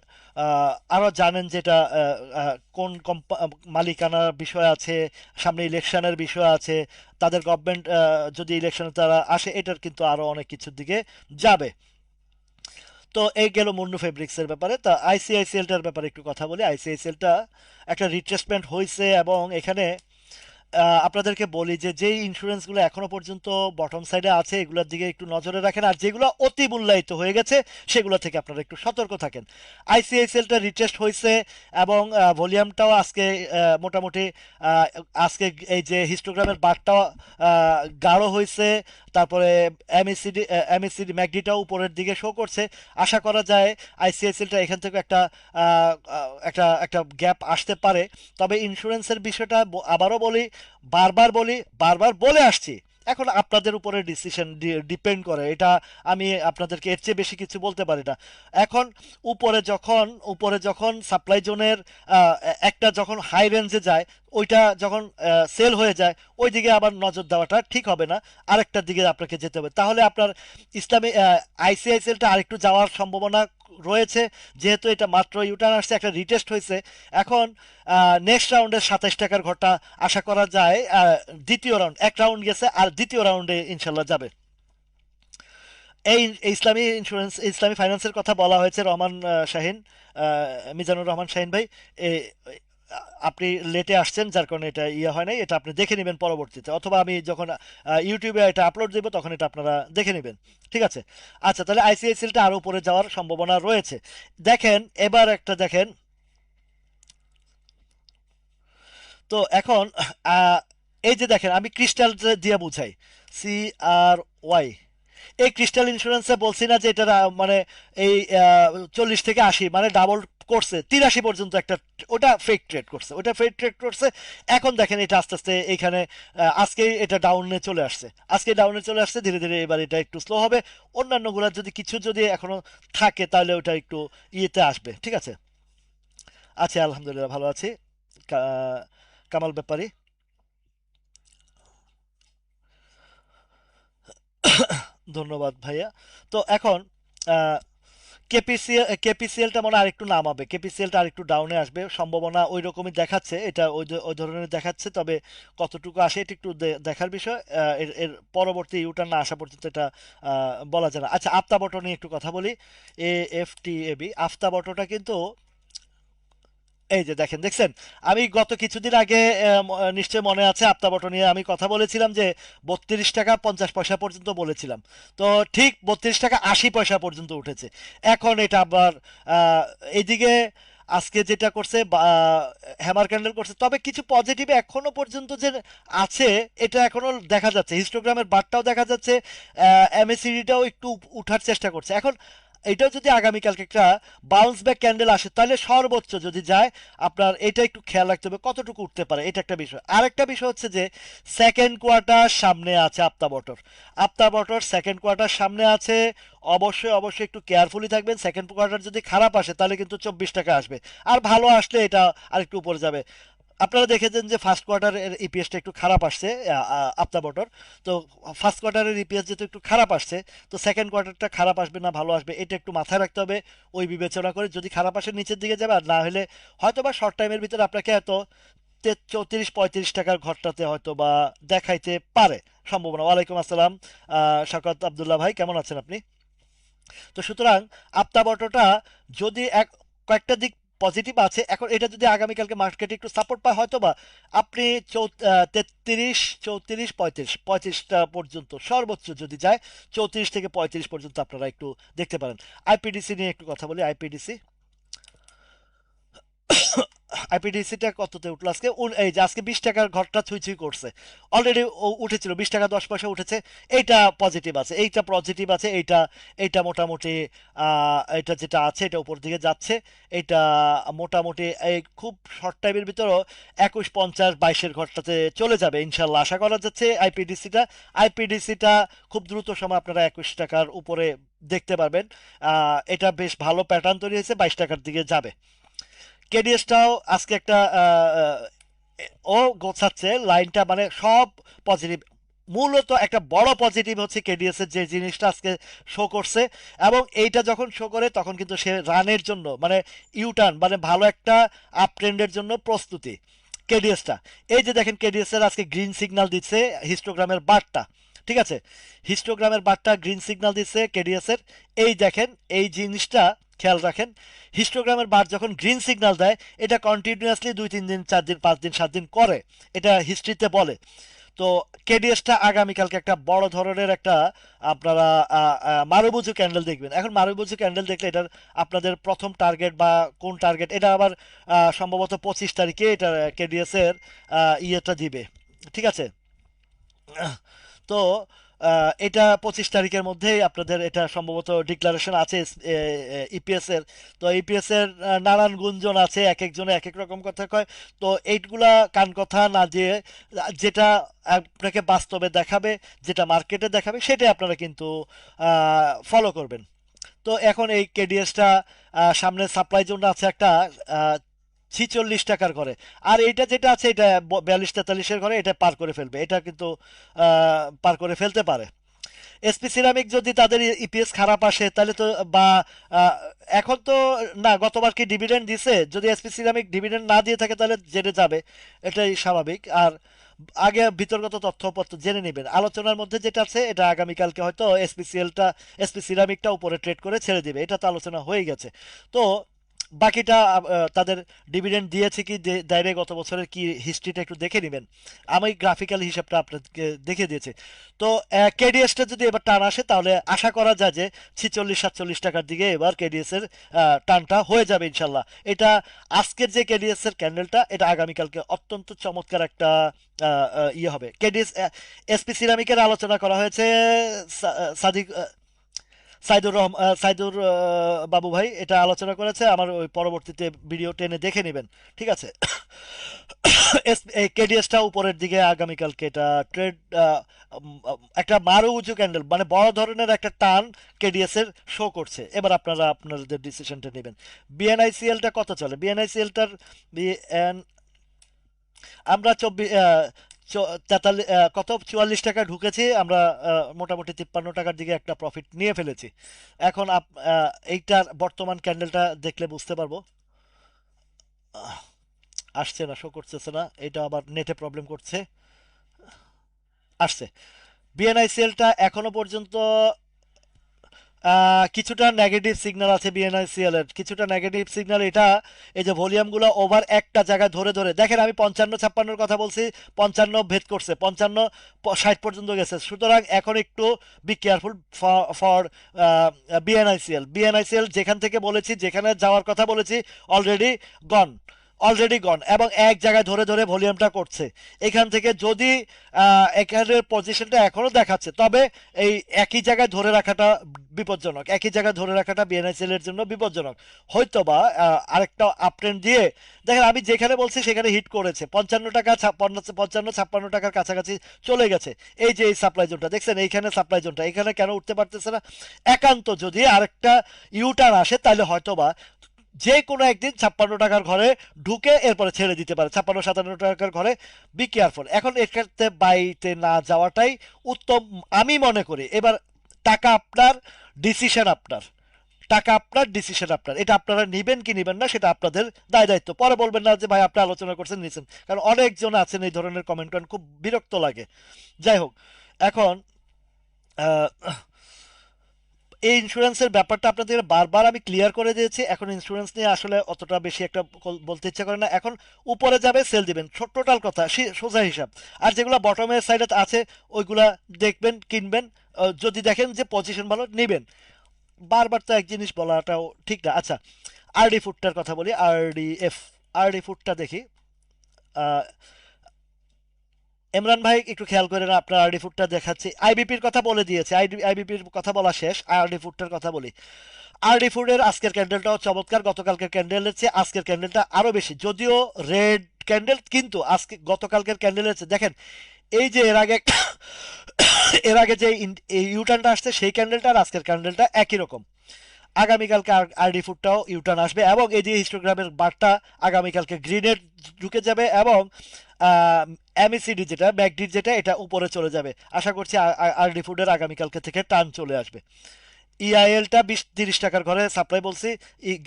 আরো জানেন যে এটা কোন মালিকানার বিষয় আছে, সামনে ইলেকশনের বিষয় আছে, তাদের গভর্নমেন্ট যদি ইলেকশনে তারা আসে, এটার কিন্তু আরো অনেক কিছুর দিকে যাবে। তো এই গেল মুন্ডু ফেব্রিক্সের ব্যাপারে। তা আইসিআইসিএলটার ব্যাপারে একটু কথা বলি। আইসিআইসিএলটা একটা রিট্রেসমেন্ট হয়েছে, এবং এখানে আপনাদেরকে বলি যে যেই ইন্স্যুরেন্সগুলো এখনো পর্যন্ত বটম সাইডে আছে এগুলোর দিকে একটু নজরে রাখেন, আর যেগুলো অতি মূল্যায়িত হয়ে গেছে সেগুলো থেকে আপনারা একটু সতর্ক থাকেন। আইসিআইসিএলটা রিটেস্ট হয়েছে, এবং ভলিউমটাও আজকে মোটামুটি আহ, আজকে এই যে হিস্টোগ্রামের বারটাও গাঢ় হয়েছে। তারপরে এমএসিডি ম্যাকডিটাও উপরের দিকে শো করছে। আশা করা যায় আইসিআইসিএলটা এখান থেকে একটা একটা একটা গ্যাপ আসতে পারে। তবে ইন্স্যুরেন্সের বিষয়টা আবারও বলি, বারবার বলে আসছি, এখন আপনাদের উপরে ডিসিশন ডিপেন্ড করে। এটা আমি আপনাদেরকে এর চেয়ে বেশি কিছু বলতে পারি না। এখন উপরে যখন সাপ্লাই জোনের একটা যখন হাই রেঞ্জে যায়, ওইটা যখন সেল হয়ে যায়, ওই দিকে আবার নজর দেওয়াটা ঠিক হবে না। আরেকটার দিকে আপনাকে যেতে হবে, তাহলে আপনার ইসলামী আইসিআইসিএলটা আরেকটু যাওয়ার সম্ভাবনা রয়েছে। যেহেতু এটা মাত্র ইউটার্ন আসছে, একটা রিটেস্ট হয়েছে। এখন নেক্সট রাউন্ডে 27 টাকার ঘরটা আশা করা যায়। দ্বিতীয় রাউন্ড, এক রাউন্ড গেছে, আর দ্বিতীয় রাউন্ডে ইনশাল্লাহ যাবে। এই ইসলামী ইন্স্যুরেন্স, ইসলামী ফাইন্যান্সের কথা বলা হয়েছে রহমান শাহিন, মিজানুর রহমান শাহিন ভাই। এ, আপনি লেটে আসছেন, যার কারণে এটা ইয়ে হয় নাই। এটা আপনি দেখে নেবেন পরবর্তীতে, অথবা আমি যখন ইউটিউবে এটা আপলোড দেবো তখন এটা আপনারা দেখে নেবেন। ঠিক আছে। আচ্ছা, তাহলে আইসিআইসিএলটা আরো উপরে যাওয়ার সম্ভাবনা রয়েছে। দেখেন, এবার একটা দেখেন। তো এখন আহ, এই যে দেখেন, আমি ক্রিস্টাল দিয়ে বুঝাই, CRY। এই ক্রিস্টাল ইন্স্যুরেন্সে বলছি না যে এটা মানে এই 40 থেকে 80 মানে ডাবল করছে, 83 পর্যন্ত একটা, ওটা ফেক ট্রেড করছে, ওটা ফেক ট্রেড করছে। এখন দেখেন এটা আস্তে আস্তে এইখানে আজকে এটা ডাউনে চলে আসছে, আজকে ডাউনে চলে আসছে ধীরে ধীরে। এবার এটা একটু স্লো হবে। অন্যান্য গুলা যদি কিছু যদি এখনো থাকে তাহলে ওটা একটু ইয়েতে আসবে। ঠিক আছে। আচ্ছা, আলহামদুলিল্লাহ ভালো আছি। কামাল ব্যাপারী। ধন্যবাদ ভাইয়া। তো এখন কেপিসিএলটা মনে হয় আরেকটু নামাবে, কেপিসিএলটা আরেকটু ডাউনে আসবে সম্ভাবনা ওই রকমই দেখাচ্ছে। এটা ওই ধরনের দেখাচ্ছে, তবে কতটুকু আসে এটা একটু দেখার বিষয়। এর পরবর্তী ইউটার্ন না আসা পর্যন্ত এটা বলা যায় না। আচ্ছা, আফতাব অটো নিয়ে একটু কথা বলি। AFTAB আফতাব অটোটা কিন্তু এই যে দেখেন, দেখছেন, আমি গত কিছুদিন আগে নিশ্চয় মনে আছে আফতাব অটো নিয়ে আমি কথা বলেছিলাম যে 32 টাকা 50 পয়সা পর্যন্ত বলেছিলাম। তো ঠিক 32 টাকা 80 পয়সা পর্যন্ত উঠেছে। এখন এটা আবার এইদিকে আজকে যেটা করছে হ্যামার ক্যান্ডেল করছে, তবে কিছু পজিটিভ এখনো পর্যন্ত যে আছে এটা এখনো দেখা যাচ্ছে, হিস্টোগ্রামের বারটাও দেখা যাচ্ছে। এমএসিডিটাও একটু উঠার চেষ্টা করছে। এখন এটাও যদি আগামীকালকে একটা বাউন্স ব্যাক ক্যান্ডেল আসে, তাহলে সর্বোচ্চ যদি যায়, আপনার এটা একটু খেয়াল রাখতে হবে কতটুকু উঠতে পারে। এটা একটা বিষয়। আরেকটা বিষয় হচ্ছে যে সেকেন্ড কোয়ার্টার সামনে আছে আফতাব অটোর সেকেন্ড কোয়ার্টার সামনে আছে। অবশ্যই অবশ্যই একটু কেয়ারফুলি থাকবেন। সেকেন্ড কোয়ার্টার যদি খারাপ আসে তাহলে কিন্তু 24 টাকা আসবে, আর ভালো আসলে এটা আরেকটু উপরে যাবে। আপনারা দেখেছেন যে ফার্স্ট কোয়ার্টারের ইপিএসটা একটু খারাপ আসছে আফতাব অটোর। তো ফার্স্ট কোয়ার্টারের ইপিএস যেহেতু একটু খারাপ আসছে, তো সেকেন্ড কোয়ার্টারটা খারাপ আসবে না ভালো আসবে এটা একটু মাথায় রাখতে হবে। ওই বিবেচনা করে যদি খারাপ আসে নিচের দিকে যাবে, আর না হলে হয়তো বা শর্ট টাইমের ভিতরে আপনাকে এত 34-35 টাকার ঘরটাতে হয়তো বা দেখাইতে পারে সম্ভাবনা। ওয়ালাইকুম আসসালাম শওকত আব্দুল্লাহ ভাই, কেমন আছেন আপনি? তো সুতরাং আফতাব অটোটা যদি কয়েকটা দিক পজিটিভ আছে। এখন এটা যদি আগামীকালকে মার্কেটে একটু সাপোর্ট পায়, হয়তো বা আপনি 33 34 35 35টা পর্যন্ত সর্বোচ্চ যদি যায়, 34 থেকে 35 পর্যন্ত আপনারা একটু দেখতে পারেন। আইপিডিসি নিয়ে একটু কথা বলি। আইপিডিসিটা কততে উঠলো আজকে? এই যে আজকে 20 টাকার ঘরটা ছুঁই ছুঁই করছে। অলরেডি উঠেছিল, 20 টাকা 10 পয়সা উঠেছে। এইটা পজিটিভ আছে, এইটা এইটা মোটামুটি এটা যেটা আছে এটা উপর দিকে যাচ্ছে। এটা মোটামুটি এই খুব শর্ট টাইমের ভিতরও 21 50 22-এর ঘরটাতে চলে যাবে ইনশাল্লাহ, আশা করা যাচ্ছে। আইপিডিসিটা খুব দ্রুত সময় আপনারা 21 টাকার উপরে দেখতে পারবেন। এটা বেশ ভালো প্যাটার্ন তৈরি হয়েছে, 22 টাকার দিকে যাবে। কেডিএসটাও আজকে একটা ও গোছাচ্ছে লাইনটা, মানে সব পজিটিভ। মূলত একটা বড় পজিটিভ হচ্ছে কেডিএস এর যে জিনিসটা আজকে শো করছে, এবং এইটা যখন শো করে তখন কিন্তু সে রানের জন্য মানে ইউটার্ন মানে ভালো একটা আপ ট্রেন্ডের জন্য প্রস্তুতি কেডিএসটা। এই যে দেখেন কেডিএস এর আজকে গ্রিন সিগন্যাল দিচ্ছে হিস্টোগ্রামের বারটা, ঠিক আছে, হিস্টোগ্রামের বারটা গ্রিন সিগন্যাল দিচ্ছে কেডিএস এর। এই দেখেন এই জিনিসটা খেয়াল রাখেন, হিস্টোগ্রামের বার যখন গ্রিন সিগন্যাল দেয় এটা কন্টিনিউয়াসলি 2 3 দিন 4 দিন 5 দিন 7 দিন করে, এটা হিস্ট্রিতে বলে। তো কেডিএসটা আগামীকালকে একটা বড় ধরনের একটা আপনারা মারুবুজু ক্যান্ডেল দেখবেন। এখন মারুবুজু ক্যান্ডেল দেখলে এটার আপনাদের প্রথম টার্গেট বা কোন টার্গেট, এটা আবার সম্ভবত 25 তারিখে এটা কেডিএস এর ইয়েটা দিবে, ঠিক আছে। তো এটা 25 তারিখের মধ্যেই আপনাদের এটা সম্ভবত ডিক্লারেশন আছে ইপিএস এর। তো ইপিএস এর নানান গুঞ্জন আছে, এক একজনে এক এক রকম কথা কয়। তো এইগুলা কান কথা না দিয়ে যেটা আপনাকে বাস্তবে দেখাবে, যেটা মার্কেটে দেখাবে সেটাই আপনারা কিন্তু ফলো করবেন। তো এখন এই কেডিএসটা সামনে সাপ্লাই জোন আছে একটা 46 টাকার ঘরে, আর এইটা যেটা আছে এটা 42 43-এর ঘরে, এটা পার করে ফেলবে, এটা কিন্তু পার করে ফেলতে পারে। এসপি সিরামিক যদি তাদের ইপিএস খারাপ আসে তাহলে তো বা আহ, এখন তো না, গতবার কি ডিভিডেন্ড দিছে, যদি এসপি সিরামিক ডিভিডেন্ড না দিয়ে থাকে তাহলে জেনে যাবে, এটাই স্বাভাবিক। আর আগে বিতর্কত তথ্যপত্র জেনে নেবেন, আলোচনার মধ্যে যেটা আছে এটা আগামীকালকে হয়তো এসপিসিএলটা এসপি সিরামিকটা উপরে ট্রেড করে ছেড়ে দিবে, এটা তো আলোচনা হয়ে গেছে। তো বাকিটা তাদের ডিভিডেন্ড দিয়েছে কি দেয়নি গত বছরের কি হিস্ট্রিটা একটু দেখে নেবেন, আমি গ্রাফিক্যাল হিসাবটা আপনাকে দেখে দিয়েছি। তো কেডিএসটা যদি এবার টান আসে তাহলে আশা করা যায় যে 46 47 টাকার দিকে এবার কেডিএস এর টানটা হয়ে যাবে ইনশাল্লাহ। এটা আজকের যে কেডিএস এর ক্যান্ডেলটা এটা আগামীকালকে অত্যন্ত চমৎকার একটা ইয়ে হবে। কেডিএস এসপি সিরামিকের আলোচনা করা হয়েছে সাদিক সাইদুর বাবু ভাই এটা আলোচনা করেছে, আমার ওই পরবর্তীতে ভিডিও টেনে দেখে নেবেন, ঠিক আছে। এই কেডিএসটা উপরের দিকে আগামীকালকে এটা ট্রেড একটা মারু উঁচু ক্যান্ডেল মানে বড় ধরনের একটা টান কেডিএস এর শো করছে। এবার আপনারা আপনাদের ডিসিশনটা নেবেন। বিএনআইসিএলটা কত চলে, বিএনআইসিএলটার আমরা 44 টাকা ঢুকেছি আমরা, মোটামুটি 53 টাকার দিকে একটা প্রফিট নিয়ে ফেলেছি। এখন এইটার বর্তমান ক্যান্ডেলটা দেখলে বুঝতে পারবো। আহ, আসছে না, শো করতেছে না, এটা আবার নেটে প্রবলেম করছে। আসছে, বিএনআইসিএলটা এখনো পর্যন্ত কিছুটা নেগেটিভ সিগন্যাল আছে বিএনআইসিএল এর, কিছুটা নেগেটিভ সিগন্যাল এটা। এই যে ভলিউমগুলো ওভার একটা জায়গায় ধরে ধরে দেখেন, আমি 55 56-র কথা বলছি, 55 ভেদ করছে, 55 60 পর্যন্ত গেছে, সুতরাং এখন একটু বি কেয়ারফুল ফর বিএনআইসিএল। বিএনআইসিএল যেখান থেকে বলেছি, যেখানে যাওয়ার কথা বলেছি অলরেডি গন, অলরেডি গন, এবং এক জায়গায় ধরে ধরে ভলিউমটা করছে। এখান থেকে যদি এখানের পজিশনটা এখনো দেখাচ্ছে, তবে এই একই জায়গায় ধরে রাখাটা বিপজ্জনক, একই জায়গায় ধরে রাখাটা বিএনআইসিএল এর জন্য বিপজ্জনক। হয়তোবা আরেকটা আপট্রেন্ড দিয়ে দেখেন, আমি যেখানে বলছি সেখানে হিট করেছে 55 টাকা, 55 56 টাকার কাছাকাছি চলে গেছে। এই যে এই সাপ্লাই জোনটা দেখছেন, এইখানে সাপ্লাই জোনটা, এখানে কেন উঠতে পারতেছে না? একান্ত যদি আরেকটা ইউটার্ন আসে তাহলে হয়তোবা যে কোনো একদিন 56 টাকার ঘরে ঢুকে এরপরে ছেড়ে দিতে পারে 56 57 টাকার ঘরে। বি কেয়ারফুল, এখন এর ক্ষেত্রে বাইতে না যাওয়াটাই উত্তম আমি মনে করি। এবার টাকা আপনার, ডিসিশন আপনার, টাকা আপনার, ডিসিশন আপনার, এটা আপনারা নিবেন কি নিবেন না সেটা আপনাদের দায় দায়িত্ব। পরে বলবেন না যে ভাই আপনি আলোচনা করছেন নিছেন, কারণ অনেকজন আছেন এই ধরনের কমেন্ট করেন, খুব বিরক্ত লাগে। যাই হোক, এখন আহ, এই ইন্স্যুরেন্সের ব্যাপারটা আপনাদের বারবার আমি ক্লিয়ার করে দিয়েছি, এখন ইন্স্যুরেন্স নিয়ে আসলে অতটা বেশি একটা বলতে ইচ্ছা করে না। এখন উপরে যাবে সেল দিবেন, টোটাল কথা সোজা হিসাব। আর যেগুলো বটমের সাইডে আছে ওইগুলা দেখবেন, কিনবেন, যদি দেখেন যে পজিশন ভালো নিবেন। বারবার তো এক জিনিস বলাটাও ঠিক না। আচ্ছা, আরডি ফুডটার কথা বলি, আরডিএফ, আরডি ফুডটা দেখি। আহ, ইমরান ভাই একটু খেয়াল করেন, আপনার আরডি ফুডটা দেখাচ্ছি, আইবিপির কথা বলে দিয়েছে, আইবিপির কথা বলা শেষ, আরডি ফুডটার কথা বলি। আরডি ফুডের আজকের ক্যান্ডেলটাও চমৎকার, গতকালকের ক্যান্ডেলের চেয়ে আজকের ক্যান্ডেলটা আরো বেশি, যদিও রেড ক্যান্ডেল, কিন্তু আজকে গতকালকের ক্যান্ডেলের চেয়ে দেখেন এই যে এর আগে এর আগে যে ইউটার্নটা আসছে সেই ক্যান্ডেলটা আর আজকের ক্যান্ডেলটা একই রকম। আগামীকালকে আরডি ফুডটাও ইউটার্ন আসবে এবং এই যে হিস্টোগ্রামের বারটা আগামীকালকে গ্রিনের ঢুকে যাবে এবং এমইসিডি যেটা ম্যাকডির যেটা এটা উপরে চলে যাবে। আশা করছি আরডি ফুডের আগামীকালকে থেকে টান চলে আসবে। ইআইএলটা 20-30 টাকার ঘরে সাপ্লাই বলছি,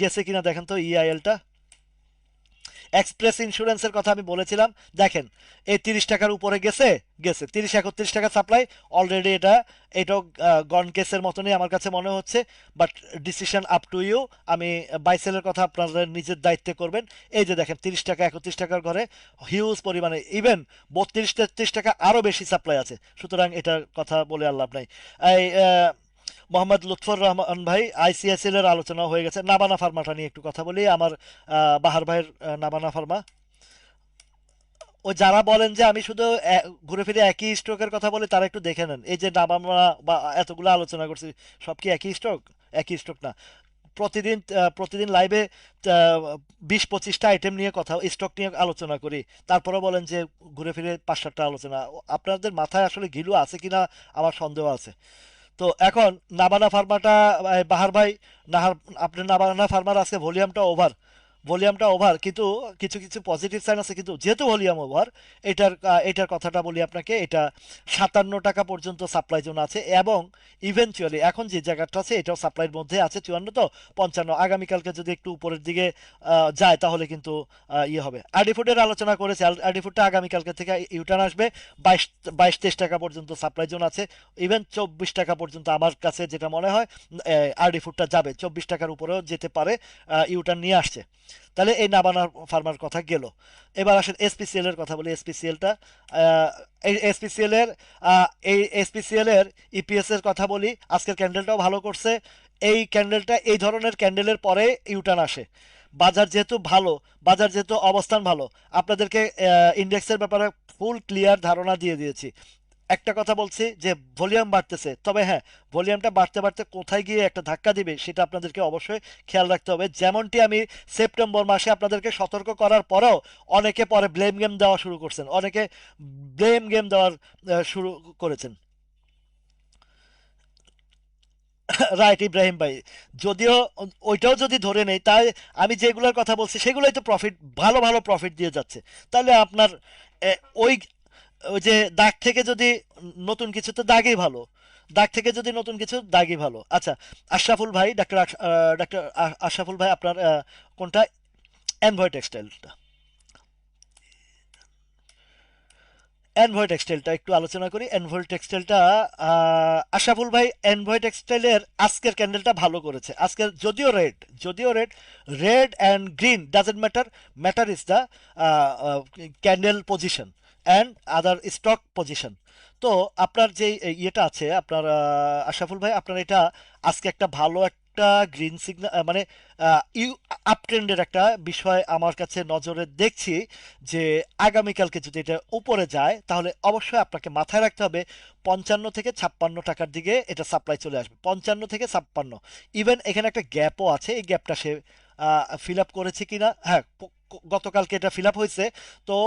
গেছে কিনা দেখেন তো ইআইএলটা। এক্সপ্রেস ইন্স্যুরেন্সের কথা আমি বলেছিলাম, দেখেন এই 30 টাকার উপরে গেছে, গেছে 30-31 টাকা সাপ্লাই অলরেডি। এটাও গন কেসের মতনই আমার কাছে মনে হচ্ছে, but decision up to you. আমি বাইসেলের কথা আপনাদের নিজের দায়িত্বে করবেন। এই যে দেখেন 30 টাকা 31 টাকার ঘরে হিউজ পরিমাণে, ইভেন 32-33 টাকা আরও বেশি সাপ্লাই আছে। সুতরাং এটার কথা বলে আর লাভ নাই। এই মোহাম্মদ লুৎফর রহমান ভাই, আইসিআইসিএল এর আলোচনা হয়ে গেছে। নাবানা ফার্মাটা নিয়ে একটু কথা বলি। আমার বাহার ভাইয়ের নাবানা ফার্মা, ও যারা বলেন যে আমি শুধু ঘুরে ফিরে একই স্ট্রোকের কথা বলি, তারা একটু দেখে নেন এই যে নাবানা বা এতগুলো আলোচনা করছি, সব কি একই স্ট্রোক? একই স্ট্রোক না। প্রতিদিন প্রতিদিন লাইভে 20-25টা আইটেম নিয়ে কথা, স্টক নিয়ে আলোচনা করি, তারপরে বলেন যে ঘুরে ফিরে 5-7টা আলোচনা। আপনাদের মাথায় আসলে ঘিলু আছে কিনা আমার সন্দেহ আছে। তো এখন নাবানা ফার্মাটা, বাহার ভাই, নাহার, আপনার নাবানা ফার্মার আজকে ভলিউমটা ওভার, ভলিউমটা ওভার, কিন্তু কিছু কিছু পজিটিভ সাইন আছে। কিন্তু যেহেতু ভলিউম ওভার, এটার কথাটা বলি আপনাকে, এটা 57 টাকা পর্যন্ত সাপ্লাই জোন আছে এবং ইভেনচুয়ালি এখন যে জায়গাটা আছে এটাও সাপ্লাইয়ের মধ্যে আছে। 54 তো 55, আগামীকালকে যদি একটু উপরের দিকে যায় তাহলে কিন্তু ইয়ে হবে। আরডি ফুডের আলোচনা করেছে, আরডি ফুডটা আগামীকালকে থেকে ইউটার্ন আসবে। 22-23 টাকা পর্যন্ত সাপ্লাই জোন আছে। ইভেন 24 টাকা পর্যন্ত আমার কাছে যেটা মনে হয় আরডি ফুডটা যাবে, 24 টাকার উপরেও যেতে পারে, ইউটার্ন নিয়ে আসছে। তাহলে এই নাবানা ফার্মার কথা গেল। এবার আসেন এসপিসিএল এর কথা বলি। এসপিসিএলটা, এই এসপিসিএল এর এসপিসিএল এর ইপিএস এর কথা বলি। আজকের ক্যান্ডেলটাও ভালো করছে। এই ক্যান্ডেলটা, এই ধরনের ক্যান্ডেলের পরে ইউটার্ন আসে। বাজার যেহেতু ভালো, বাজার যেহেতু অবস্থান ভালো, আপনাদেরকে ইন্ডেক্সের ব্যাপারে ফুল ক্লিয়ার ধারণা দিয়ে দিয়েছি। একটা কথা বলছি যে ভলিউম বাড়তেছে, তবে হ্যাঁ, ভলিউমটা বাড়তে বাড়তে কোথায় গিয়ে একটা ধাক্কা দিবে সেটা আপনাদেরকে অবশ্যই খেয়াল রাখতে হবে। যেমনটি আমি সেপ্টেম্বর মাসে আপনাদেরকে সতর্ক করার পরেও অনেকে পরে ব্লেম গেম দেওয়া শুরু করছেন, অনেকে ব্লেম গেম দেওয়ার শুরু করেছেন। রাইট ইব্রাহিম ভাই, যদিও ওইটাও যদি ধরে নেই, তাই আমি যেগুলোর কথা বলছি সেগুলোই তো প্রফিট, ভালো ভালো প্রফিট দিয়ে যাচ্ছে। তাহলে আপনার ওই ওই যে দাগ থেকে যদি নতুন কিছু, তো দাগই ভালো, দাগ থেকে যদি নতুন কিছু, দাগই ভালো। আচ্ছা, আশরাফুল ভাই, ডাক্তার আশরাফুল ভাই, আপনার কোনটা? এনভয় টেক্সটাইলটা, এনভয় টেক্সটাইলটা একটু আলোচনা করি। এনভয় টেক্সটাইলটা, আশরাফুল ভাই, এনভয় টেক্সটাইলের আজকের ক্যান্ডেলটা ভালো করেছে। আজকের যদিও red, red and green doesn't matter, matter is the candle position and other stock position. তো আপনার যে ইয়েটা আছে আপনার, আশরাফুল ভাই, আপনার এটা আজকে একটা ভালো একটা গ্রিন সিগন্যাল, মানে ইউ আপ ট্রেন্ডের একটা বিষয় আমার কাছে নজরে দেখছি, যে আগামীকালকে যদি এটা উপরে যায় তাহলে অবশ্যই আপনাকে মাথায় রাখতে হবে 55 থেকে 56 টাকার দিকে এটা সাপ্লাই চলে আসবে। 55 থেকে 56, ইভেন এখানে একটা গ্যাপও আছে, এই গ্যাপটা সে ফিল আপ করেছে কিনা, হ্যাঁ, গতকালকে এটা ফিল আপ হয়েছে। তো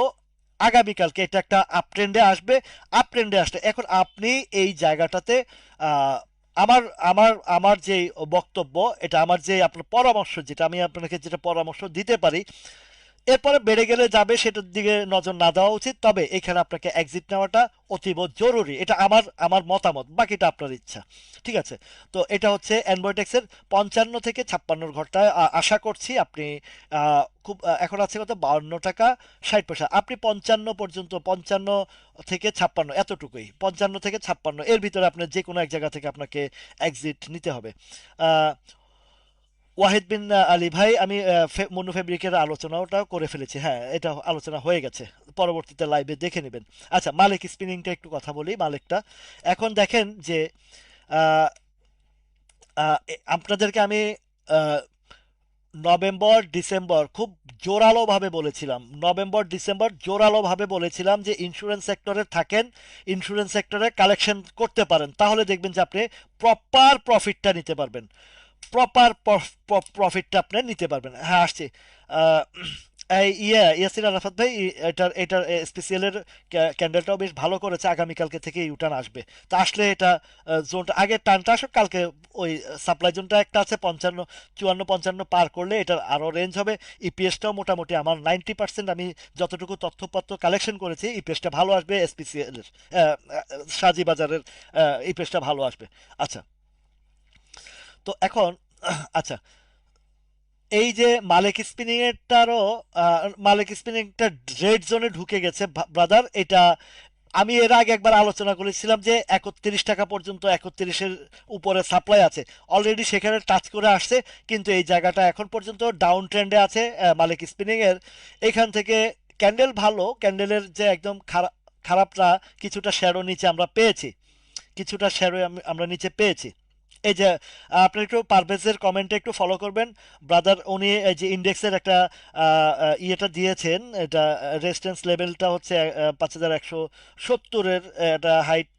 আগামীকালকে এটা একটা আপ ট্রেন্ডে আসবে। আপ ট্রেন্ডে আসলে এখন আপনি এই জায়গাটাতে আহ, আমার আমার আমার যে বক্তব্য, এটা আমার যে আপনার পরামর্শ, যেটা আমি আপনাকে যেটা পরামর্শ দিতে পারি, এরপরে বেড়ে গেলে যাবে সেটার দিকে নজর না দেওয়া উচিত। তবে এখানে আপনাকে এক্সিট নেওয়াটা অতীব জরুরি, এটা আমার আমার মতামত, বাকিটা আপনার ইচ্ছা। ঠিক আছে। তো এটা হচ্ছে অ্যানবয়টেক্সের 55 থেকে 56 ঘরটায় আশা করছি আপনি খুব এখন আছে কত, 52 টাকা 60 পয়সা, আপনি 55 পর্যন্ত, 55 থেকে 56 এতটুকুই, 55 থেকে 56 এর ভিতরে আপনার যে কোনো এক জায়গা থেকে আপনাকে এক্সিট নিতে হবে। আহ, ওয়াহিদ বিন আলী ভাই, আমি মনু ফেব্রিকের আলোচনাটাও করে ফেলেছি, হ্যাঁ এটা আলোচনা হয়ে গেছে, পরবর্তীতে লাইভে দেখে নেবেন। আচ্ছা, মালিক স্পিনিংটা একটু কথা বলি। মালিকটা এখন দেখেন যে আহ, আপনাদেরকে আমি আহ, নভেম্বর ডিসেম্বর খুব জোরালোভাবে বলেছিলাম, নভেম্বর ডিসেম্বর জোরালোভাবে বলেছিলাম যে ইন্স্যুরেন্স সেক্টরে থাকেন, ইন্স্যুরেন্স সেক্টরে কালেকশন করতে পারেন, তাহলে দেখবেন যে আপনি প্রপার প্রফিটটা নিতে পারবেন, প্রপার প্রফিটটা আপনি নিতে পারবেন। হ্যাঁ, আসছি। আহ, এই ইয়াসির আরাফাত ভাই, এটার স্পেশাল এর ক্যান্ডেলটাও বেশ ভালো করেছে, আগামীকালকে থেকে ইউটার্ন আসবে। তা আসলে এটা জোনটা আগে টানটা আসুক কালকে, ওই সাপ্লাই জোনটা একটা আছে 54 54 55 পার করলে এটার আরো রেঞ্জ হবে। ইপিএসটাও মোটামুটি আমার 90%, আমি যতটুকু তথ্যপত্র কালেকশন করেছি ইপিএসটা ভালো আসবে, এসপিসিএল এর সাজি বাজারের ইপিএসটা ভালো আসবে। আচ্ছা, তো এখন আচ্ছা, এই যে মালিক স্পিনিং এরটারও মালিক স্পিনিংটা রেড জোনে ঢুকে গেছে ব্রাদার। এটা আমি এর আগে একবার আলোচনা করেছিলাম যে 31 টাকা পর্যন্ত, 31-এর উপরে সাপ্লাই আছে, অলরেডি সেখানে টাচ করে আসছে। কিন্তু এই জায়গাটা এখন পর্যন্ত ডাউন ট্রেন্ডে আছে মালিক স্পিনিং এর। এখান থেকে ক্যান্ডেল ভালো, ক্যান্ডেলের যে একদম খারাপ খারাপটা, কিছুটা শ্যাডো নিচে আমরা পেয়েছি, কিছুটা শ্যাডো আমরা নিচে পেয়েছি। এই যে আপনি একটু পারভেজের কমেন্টে একটু ফলো করবেন ব্রাদার, উনি এই যে ইন্ডেক্সের একটা ইয়েটা দিয়েছেন, এটা রেজিস্ট্যান্স লেভেলটা হচ্ছে 5170-এর একটা হাইট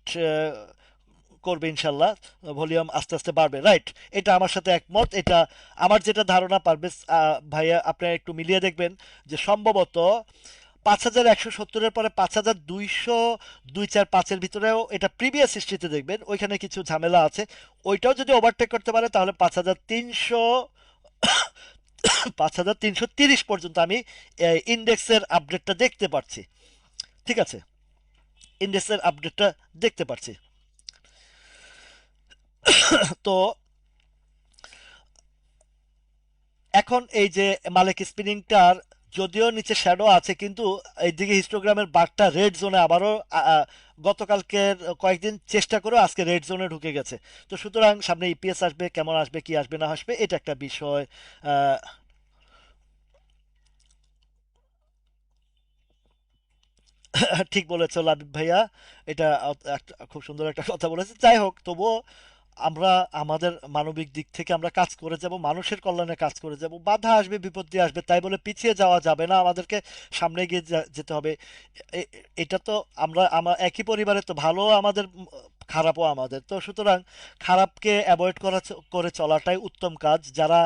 করবে ইনশাল্লাহ, ভলিউম আস্তে আস্তে বাড়বে, রাইট? এটা আমার সাথে একমত। এটা আমার যেটা ধারণা, পারভেজ ভাইয়া আপনি একটু মিলিয়ে দেখবেন যে সম্ভবত 5170-এর পরে 5200 2 4 5-এর ভিতরেও, এটা প্রিভিয়াস হিস্ট্রিতে দেখবেন ওইখানে কিছু ঝামেলা আছে, ওইটাও যদি ওভারটেক করতে পারে তাহলে 5330 পর্যন্ত আমি ইন্ডেক্সের আপডেটটা দেখতে পাচ্ছি। ঠিক আছে, ইন্ডেক্সের আপডেটটা দেখতে পাচ্ছি। তো এখন এই যে মালিক স্পিনিংটার যদিও নিচে শ্যাডো আছে, কিন্তু এইদিকে হিস্টোগ্রামের বারটা রেড জোনে আবারও গতকালকের কয়েকদিন চেষ্টা করেও আজকে রেড জোনে ঢুকে গেছে। তো সুতরাং সামনে ইপিএস আসবে, কেমন আসবে কি আসবে না আসবে এটা একটা বিষয়। আহ, ঠিক বলেছো লাবিব ভাইয়া, এটা খুব সুন্দর একটা কথা বলেছে। যাই হোক, তবুও আমরা আমাদের মানবিক দিক থেকে আমরা কাজ করে যাব, মানুষের কল্যাণে কাজ করে যাব। বাধা আসবে, বিপত্তি আসবে, তাই বলে পিছিয়ে যাওয়া যাবে না, আমাদেরকে সামনে এগিয়ে যেতে হবে। এ- এটা তো আমার একই পরিবারে তো, ভালো আমাদের, খারাপও আমাদের, তো সুতরাং খারাপকে অ্যাভয়েড করে চলাটাই উত্তম কাজ। যারা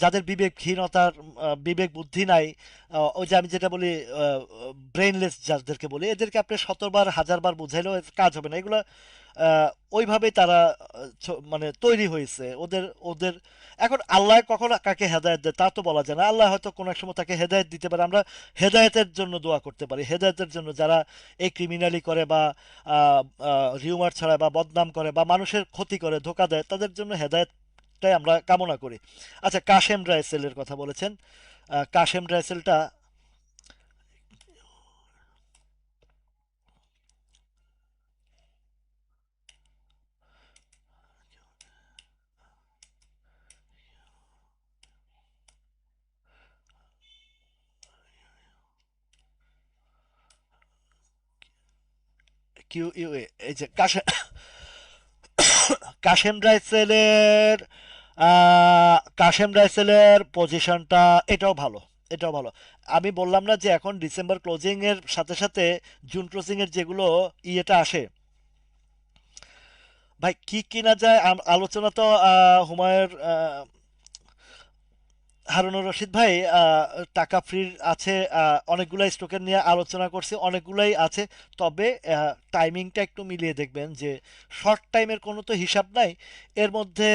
যাদের বিবেকহীনতার বিবেক বুদ্ধি নাই, ওই যে আমি যেটা বলি ব্রেনলেস যাদেরকে বলি, এদেরকে আপনি শতবার হাজারবার বুঝাইলেও এর কাজ হবে না। এগুলো ওইভাবেই তারা মানে তৈরি হয়েছে, ওদের ওদের এখন আল্লাহ কখন কাকে হেদায়েত দেয় তা তো বলা যায় না। আল্লাহ হয়তো কোনো এক সময় তাকে হেদায়েত দিতে পারে, আমরা হেদায়েতের জন্য দোয়া করতে পারি, হেদায়েতের জন্য। যারা এই ক্রিমিনালি করে বা রিউমার ছড়ায় বা বদনাম করে বা মানুষের ক্ষতি করে, ধোকা দেয়, তাদের জন্য হেদায়েতটাই আমরা কামনা করি। আচ্ছা, কাশেম রাইসেলের কথা বলেছেন, কাশেম রাইসেলটা কিউ ইউ এ, এই যে কাশেম রাইসেলের কাশেম রাইসেলের পজিশনটা এটাও ভালো, এটাও ভালো। আমি বললাম না যে এখন ডিসেম্বর ক্লোজিং এর সাথে সাথে জুন ক্লোজিং এর যেগুলো ইয়েটা আসে, ভাই কি কিনা যায় আলোচনা তো হুমায়ুর হারুনুর রশিদ ভাই টাকা ফ্রির আছে, অনেকগুলাই স্টকের নিয়ে আলোচনা করছি, অনেকগুলাই আছে। তবে টাইমিংটা একটু মিলিয়ে দেখবেন যে শর্ট টাইমের কোনো তো হিসাব নাই এর মধ্যে।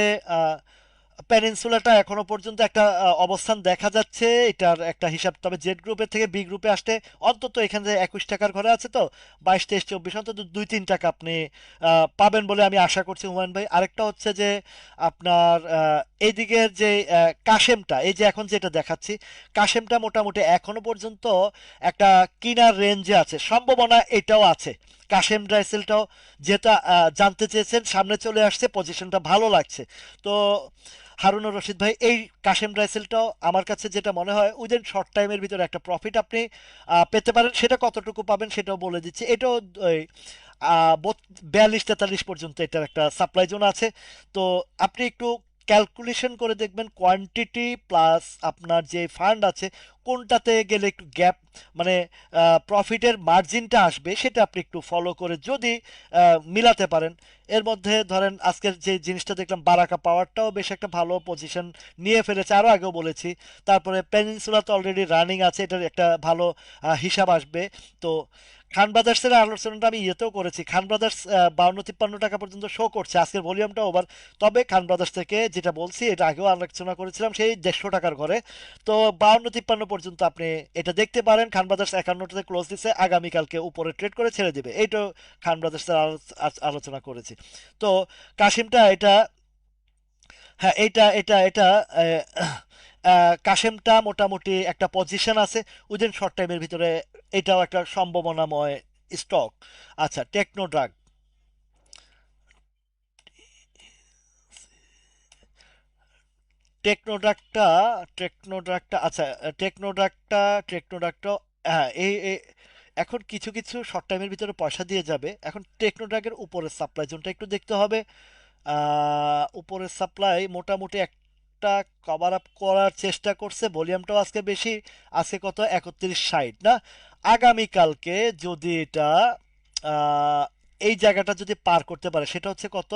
পেনিনসুলাটা এখনো পর্যন্ত একটা অবস্থান দেখা যাচ্ছে, এটার একটা হিসাব। তবে জেড গ্রুপের থেকে বি গ্রুপে আসতে অন্তত এখানে যে 21 টাকার ঘরে আছে, তো 22 23 24 অন্তত 2 3 টাকা আপনি পাবেন বলে আমি আশা করছি হুমায়ুন ভাই। আরেকটা হচ্ছে যে আপনার এইদিকের যে কাশেমটা, এই যে এখন যেটা দেখাচ্ছি, কাশেমটা মোটামুটি এখনো পর্যন্ত একটা কিনার রেঞ্জে আছে, সম্ভাবনা এটাও আছে। কাশেম ড্রাইসেলটাও যেটা জানতে চেয়েছেন সামনে চলে আসছে, পজিশনটা ভালো লাগছে। তো হারুনুর রশিদ ভাই, এই কাশেম রাইসেলটাও আমার কাছে যেটা মনে হয় উইদিন শর্ট টাইমের ভিতরে একটা প্রফিট আপনি পেতে পারেন। সেটা কতটুকু পাবেন সেটাও বলে দিচ্ছি। এটাও ওই 42 43 পর্যন্ত এটার একটা সাপ্লাই জোন আছে। তো আপনি একটু ক্যালকুলেশন করে দেখবেন কোয়ান্টিটি প্লাস আপনার যে ফান্ড আছে কোনটাতে গেলে একটু গ্যাপ, মানে প্রফিটের মার্জিনটা আসবে সেটা আপনি একটু ফলো করে যদি মিলাতে পারেন। এর মধ্যে ধরেন আজকের যে জিনিসটা দেখলাম বারাকা পাওয়ারটাও বেশ একটা ভালো পজিশন নিয়ে ফেলেছে, আরও আগেও বলেছি। তারপরে পেনিনসুলা তো অলরেডি রানিং আছে, এটার একটা ভালো হিসাব আসবে। তো খান ব্রাদার্সের আলোচনাটা আমি ইয়েতেও করেছি, খান ব্রাদার্স 52-53 টাকা পর্যন্ত শো করছে, আজকের ভলিউমটা ওভার। তবে খান ব্রাদার্স থেকে যেটা বলছি এটা আগেও আলোচনা করেছিলাম সেই 150 টাকার ঘরে। তো 52-53 পর্যন্ত আপনি এটা দেখতে পারেন। খান ব্রাদার্স 51টাতে ক্লোজ দিচ্ছে, আগামীকালকে উপরে ট্রেড করে ছেড়ে দিবে, এইটাও খান ব্রাদার্সের আলোচনা করেছি। তো কাশিমটা এটা, হ্যাঁ এটা এটা এটা কাশেমটা মোটামুটি একটা পজিশন আছে উইদিন শর্ট টাইমের ভিতরে, এটাও একটা সম্ভাবনাময় স্টক। আচ্ছা, টেকনো ড্রাগ। টেকনোডাকটা টেকনোডাকটা আচ্ছা, টেকনোডাকটা টেকনোডাকটা হ্যাঁ এখন কিছু কিছু শর্ট টাইমের ভিতরে পয়সা দিয়ে যাবে। এখন টেকনোডাকের উপরের সাপ্লাই জোনটা একটু দেখতে হবে। উপরের সাপ্লাই মোটামুটি একটা কভার আপ করার চেষ্টা করছে, ভলিউমটাও আজকে বেশি। আজকে কত, 3160 না? আগামীকালকে যদি এটা আহ, এই জায়গাটা যদি পার করতে পারে সেটা হচ্ছে কত,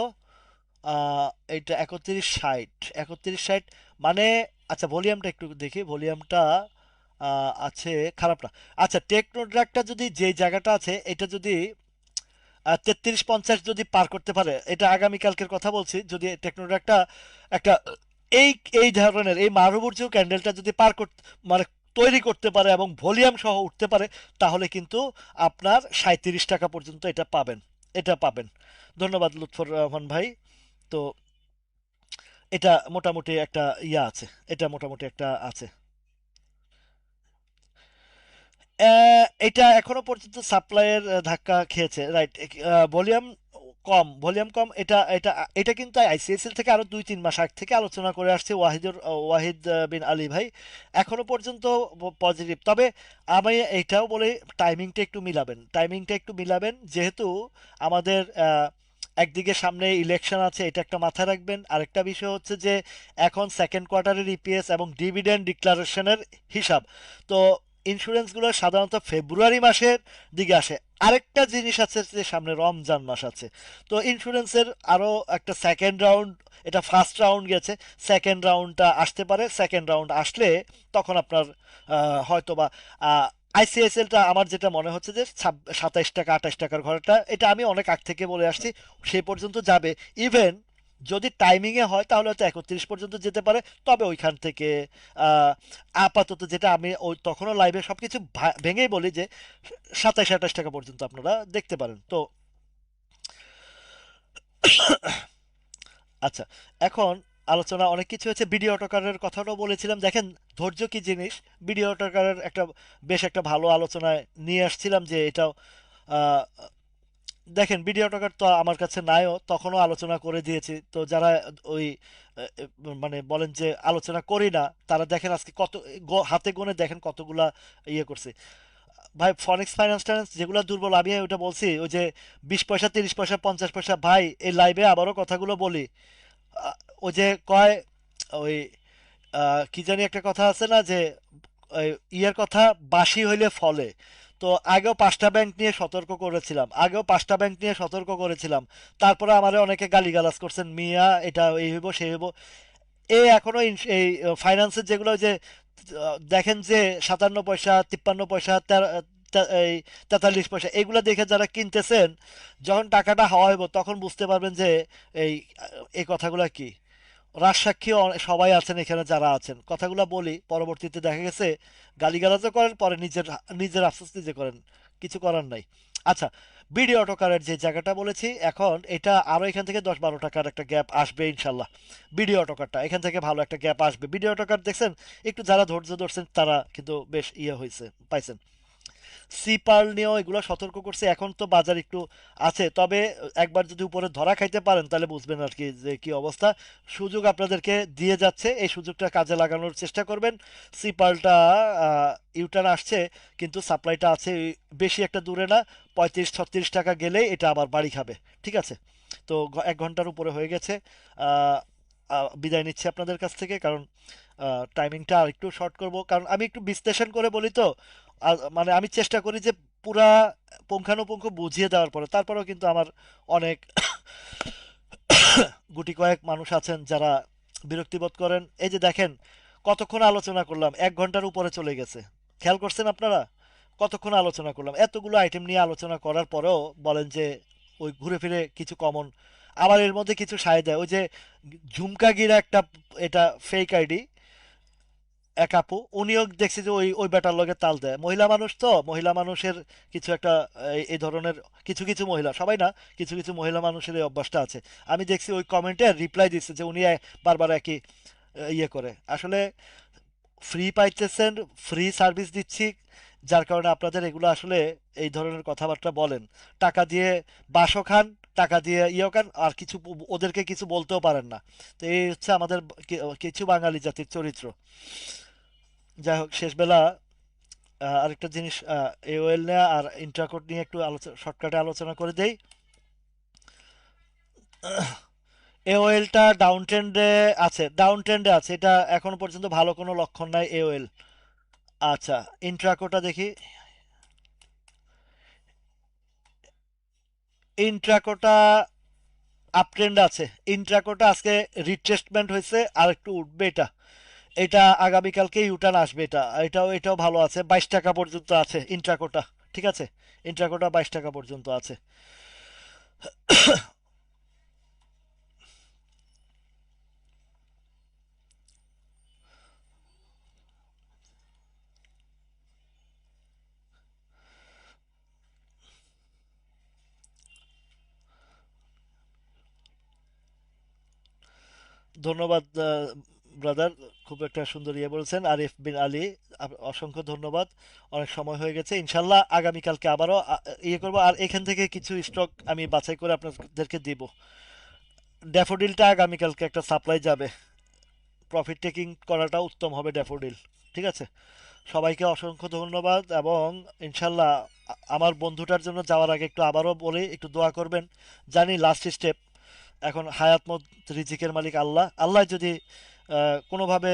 আহ, এইটা 3160, 3160 মানে, আচ্ছা ভলিউমটা একটু দেখি, ভলিউমটা আছে খারাপ না। আচ্ছা, টেকনোড্রাগটা যদি যে জায়গাটা আছে এটা যদি 3350 যদি পার করতে পারে, এটা আগামীকালকের কথা বলছি, যদি টেকনোড্রাগটা একটা এই এই ধরনের এই মারুবুর্জু ক্যান্ডেলটা যদি পার করতে, মানে তৈরি করতে পারে এবং ভলিউম সহ উঠতে পারে, তাহলে কিন্তু আপনার 37 টাকা পর্যন্ত এটা পাবেন, এটা পাবেন। ধন্যবাদ লুৎফর রহমান ভাই। তো এটা মোটামুটি একটা ইয়া আছে, এটা মোটামুটি একটা আছে। এটা এখনো পর্যন্ত সাপ্লাইয়ের ধাক্কা খেয়েছে, রাইট। ভলিউম কম, ভলিউম কম। এটা এটা এটা কিন্তু আইসিএসএল থেকে আরো 2-3 মাস আগ থেকে আলোচনা করে আসছে ওয়াহিদ বিন আলী ভাই। এখনো পর্যন্ত পজিটিভ। তবে আমি এটাও বলে, টাইমিংটা একটু মিলাবেন, টাইমিংটা একটু মিলাবেন, যেহেতু আমাদের একদিকে সামনে ইলেকশন আছে, এটা একটা মাথায় রাখবেন। আরেকটা বিষয় হচ্ছে যে এখন সেকেন্ড কোয়ার্টারের ইপিএস এবং ডিভিডেন্ড ডিক্লারেশনের হিসাব। তো ইন্স্যুরেন্সগুলো সাধারণত ফেব্রুয়ারি মাসের দিকে আসে। আরেকটা জিনিস আছে যে সামনে রমজান মাস আছে। তো ইন্স্যুরেন্সের আরো একটা সেকেন্ড রাউন্ড, এটা ফার্স্ট রাউন্ড গেছে, সেকেন্ড রাউন্ডটা আসতে পারে। সেকেন্ড রাউন্ড আসলে তখন আপনার হয়তোবা আইসিআইসিএলটা আমার যেটা মনে হচ্ছে যে 27 টাকা 28 টাকার ঘরটা, এটা আমি অনেক আগ থেকে বলে আসছি, সেই পর্যন্ত যাবে। ইভেন যদি টাইমিং এ হয় তাহলে হয়তো 31 পর্যন্ত যেতে পারে। তবে ওইখান থেকে আহ, আপাতত যেটা আমি ওই তখনও লাইভে সবকিছু ভেঙেই বলি যে 27-28 টাকা পর্যন্ত আপনারা দেখতে পারেন। তো আচ্ছা, এখন আলোচনা অনেক কিছু হচ্ছে, ভিডিও অটোকারের কথাটাও বলেছিলাম। দেখেন ধৈর্য কি জিনিস, ভিডিও অটোকারের একটা বেশ একটা ভালো আলোচনায় নিয়ে আসছিলাম যে এটাও আহ, দেখেন ভিডিও টকার তো আমার কাছে নাইও, তখনও আলোচনা করে দিয়েছি। তো যারা ওই মানে বলেন যে আলোচনা করি না, তারা দেখেন আজকে কত হাতে গোনে দেখেন কতগুলা ইয়ে করছে। ভাই ফরেক্স ফাইন্যান্স টাইন্যান্স যেগুলো দুর্বল, আমি ওইটা বলছি, ওই যে 20 পয়সা 30 পয়সা 50 পয়সা, ভাই এই লাইভে আবারও কথাগুলো বলি। আহ, ওই যে কয় ওই কি জানি একটা কথা আছে না যে ওই ইয়ের কথা, বাসি হইলে ফলে। তো আগেও 5টা ব্যাংক নিয়ে সতর্ক করেছিলাম, আগেও 5টা ব্যাংক নিয়ে সতর্ক করেছিলাম। তারপরে আমারে অনেকে গালিগালাজ করছেন, মিয়া এটা এই হইব সেই হইব। এখনো এই ফাইন্যান্সের যেগুলো ওই যে দেখেন যে 57 পয়সা 53 পয়সা এই 43 পয়সা, এগুলো দেখে যারা কিনতেছেন, যখন টাকাটা হাওয়া হইব তখন বুঝতে পারবেন যে এই এই কথাগুলা কি। রাজসাক্ষী সবাই আছেন এখানে, যারা আছেন কথাগুলো বলি, পরবর্তীতে দেখা গেছে গালিগালাজও করেন, পরে নিজের নিজের আফসোস নিজে করেন, কিছু করার নাই। আচ্ছা, বিডি অটোকারের যে জায়গাটা বলেছি, এখন এটা আরো এখান থেকে 10-12 টাকার একটা গ্যাপ আসবে ইনশাল্লাহ। বিডি অটোকারটা এখান থেকে ভালো একটা গ্যাপ আসবে। বিডি অটোকার দেখছেন, একটু যারা ধৈর্য ধরছেন তারা কিন্তু বেশ ইয়ে হয়েছে, পাইছেন। সি পার্ল নিয়েও এগুলো সতর্ক করছে, এখন তো বাজার একটু আছে। তবে একবার যদি উপরে ধরা খাইতে পারেন তাহলে বুঝবেন আর কি যে কি অবস্থা। সুযোগ আপনাদেরকে দিয়ে যাচ্ছে, এই সুযোগটা কাজে লাগানোর চেষ্টা করবেন। সি পার্লটা ইউটার্ন আসছে, কিন্তু সাপ্লাইটা আছে বেশি একটা দূরে না। 35-36 টাকা গেলেই এটা আবার বাড়ি খাবে। ঠিক আছে, তো 1 ঘন্টার উপরে হয়ে গেছে। বিদায় নিচ্ছি আপনাদের কাছ থেকে, কারণ টাইমিংটা আর একটু শর্ট করব, কারণ আমি একটু বিশ্লেষণ করে বলি তো। মানে আমি চেষ্টা করি যে পুরা পুঙ্খানুপুঙ্খ বুঝিয়ে দেওয়ার পরে, তারপরেও কিন্তু আমার অনেক গুটি কয়েক মানুষ আছেন যারা বিরক্তিবোধ করেন। এই যে দেখেন, কতক্ষণ আলোচনা করলাম, 1 ঘন্টার উপরে চলে গেছে। খেয়াল করছেন আপনারা? কতক্ষণ আলোচনা করলাম, এতগুলো আইটেম নিয়ে আলোচনা করার পরেও বলেন যে ওই ঘুরে ফিরে কিছু কমন। আবার এর মধ্যে কিছু সায় দেয়, ওই যে ঝুমকা গিরা একটা, এটা ফেক আইডি, এক আপু, উনিও দেখছি যে ওই ওই বেটার লগে তাল দেয়। মহিলা মানুষ তো, মহিলা মানুষের কিছু একটা এই ধরনের কিছু কিছু মহিলা, সবাই না, কিছু কিছু মহিলা মানুষের এই অভ্যাসটা আছে। আমি দেখছি ওই কমেন্টে রিপ্লাই দিচ্ছে যে উনি বারবার একই ইয়ে করে। আসলে ফ্রি পাইতেছেন, ফ্রি সার্ভিস দিচ্ছি, যার কারণে আপনাদের এগুলো আসলে এই ধরনের কথাবার্তা বলেন। টাকা দিয়ে বাসও খান, টাকা দিয়ে ইয়েও খান, আর কিছু ওদেরকে কিছু বলতেও পারেন না। তো এই হচ্ছে আমাদের কিছু বাঙালি জাতির চরিত্র। যাই হোক, শেষবেলা আরেকটা জিনিস, এওএল নিয়ে আর ইন্ট্রাকোড নিয়ে একটু আলোচনা, শর্টকাটে আলোচনা করে দেই। এওএলটা ডাউন ট্রেন্ডে আছে, ডাউন ট্রেন্ডে আছে, এটা এখনো পর্যন্ত ভালো কোনো লক্ষণ নাই এওএল। আচ্ছা, ইন্ট্রাকোটা দেখি। ইন্ট্রাকোটা আপ ট্রেন্ড আছে। ইন্ট্রাকোটা আজকে রিট্রেসমেন্ট হয়েছে, আর একটু উঠবে এটা। এটা আগামীকালকে ইউটার্ন আসবে, এটাও ভালো আছে, 22 টাকা পর্যন্ত আছে ইন্ট্রাকোটা। ঠিক আছে, ইন্ট্রাকোটা 22 টাকা পর্যন্ত আছে। ধন্যবাদ ব্রাদার, খুব একটা সুন্দর ইয়ে বলছেন আরিফ বিন আলী। অসংখ্য ধন্যবাদ। অনেক সময় হয়ে গেছে, ইনশাল্লাহ আগামীকালকে আবারও ইয়ে করবো, আর এখান থেকে কিছু স্টক আমি বাছাই করে আপনাদেরকে দিব। ড্যাফোডিলটা আগামীকালকে একটা সাপ্লাই যাবে, প্রফিট টেকিং করাটা উত্তম হবে ড্যাফোডিল। ঠিক আছে, সবাইকে অসংখ্য ধন্যবাদ, এবং ইনশাল্লাহ আমার বন্ধুটার জন্য যাওয়ার আগে একটু আবারও বলি, একটু দোয়া করবেন। জানি লাস্ট স্টেপ, এখন হায়াত মত রিজিকের মালিক আল্লাহ। আল্লাহ যদি কোনোভাবে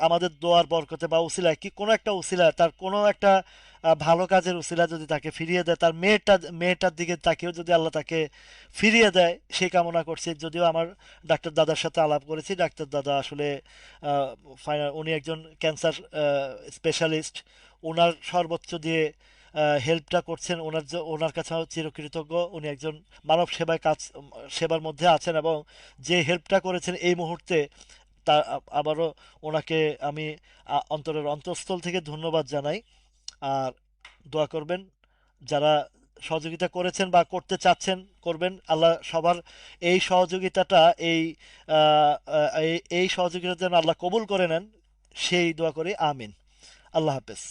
আমাদের দোয়ার বরকতে বা উসিলায়, কি কোনো একটা উসিলায়, তার কোনো একটা ভালো কাজের উসিলা যদি তাকে ফিরিয়ে দেয়, তার মেয়েটার দিকে তাকেও যদি আল্লাহ তাকে ফিরিয়ে দেয়, সেই কামনা করছি। যদিও আমার ডাক্তার দাদার সাথে আলাপ করেছি, ডাক্তার দাদা আসলে ফাইনাল, উনি একজন ক্যান্সার স্পেশালিস্ট, ওনার সর্বোচ্চ দিয়ে হেল্পটা করছেন। ওনার কাছে আমার চিরকৃতজ্ঞ। উনি একজন মানব সেবায় সেবার মধ্যে আছেন, এবং যে হেল্পটা করেছেন এই মুহূর্তে, তা আবারও ওনাকে আমি অন্তরের অন্তঃস্থল থেকে ধন্যবাদ জানাই। আর দোয়া করবেন, যারা সহযোগিতা করেছেন বা করতে চাচ্ছেন, করবেন। আল্লাহ সবার এই সহযোগিতাটা, এই সহযোগিতা যেন আল্লাহ কবুল করে নেন, সেই দোয়া করি। আমিন। আল্লাহ হাফেজ।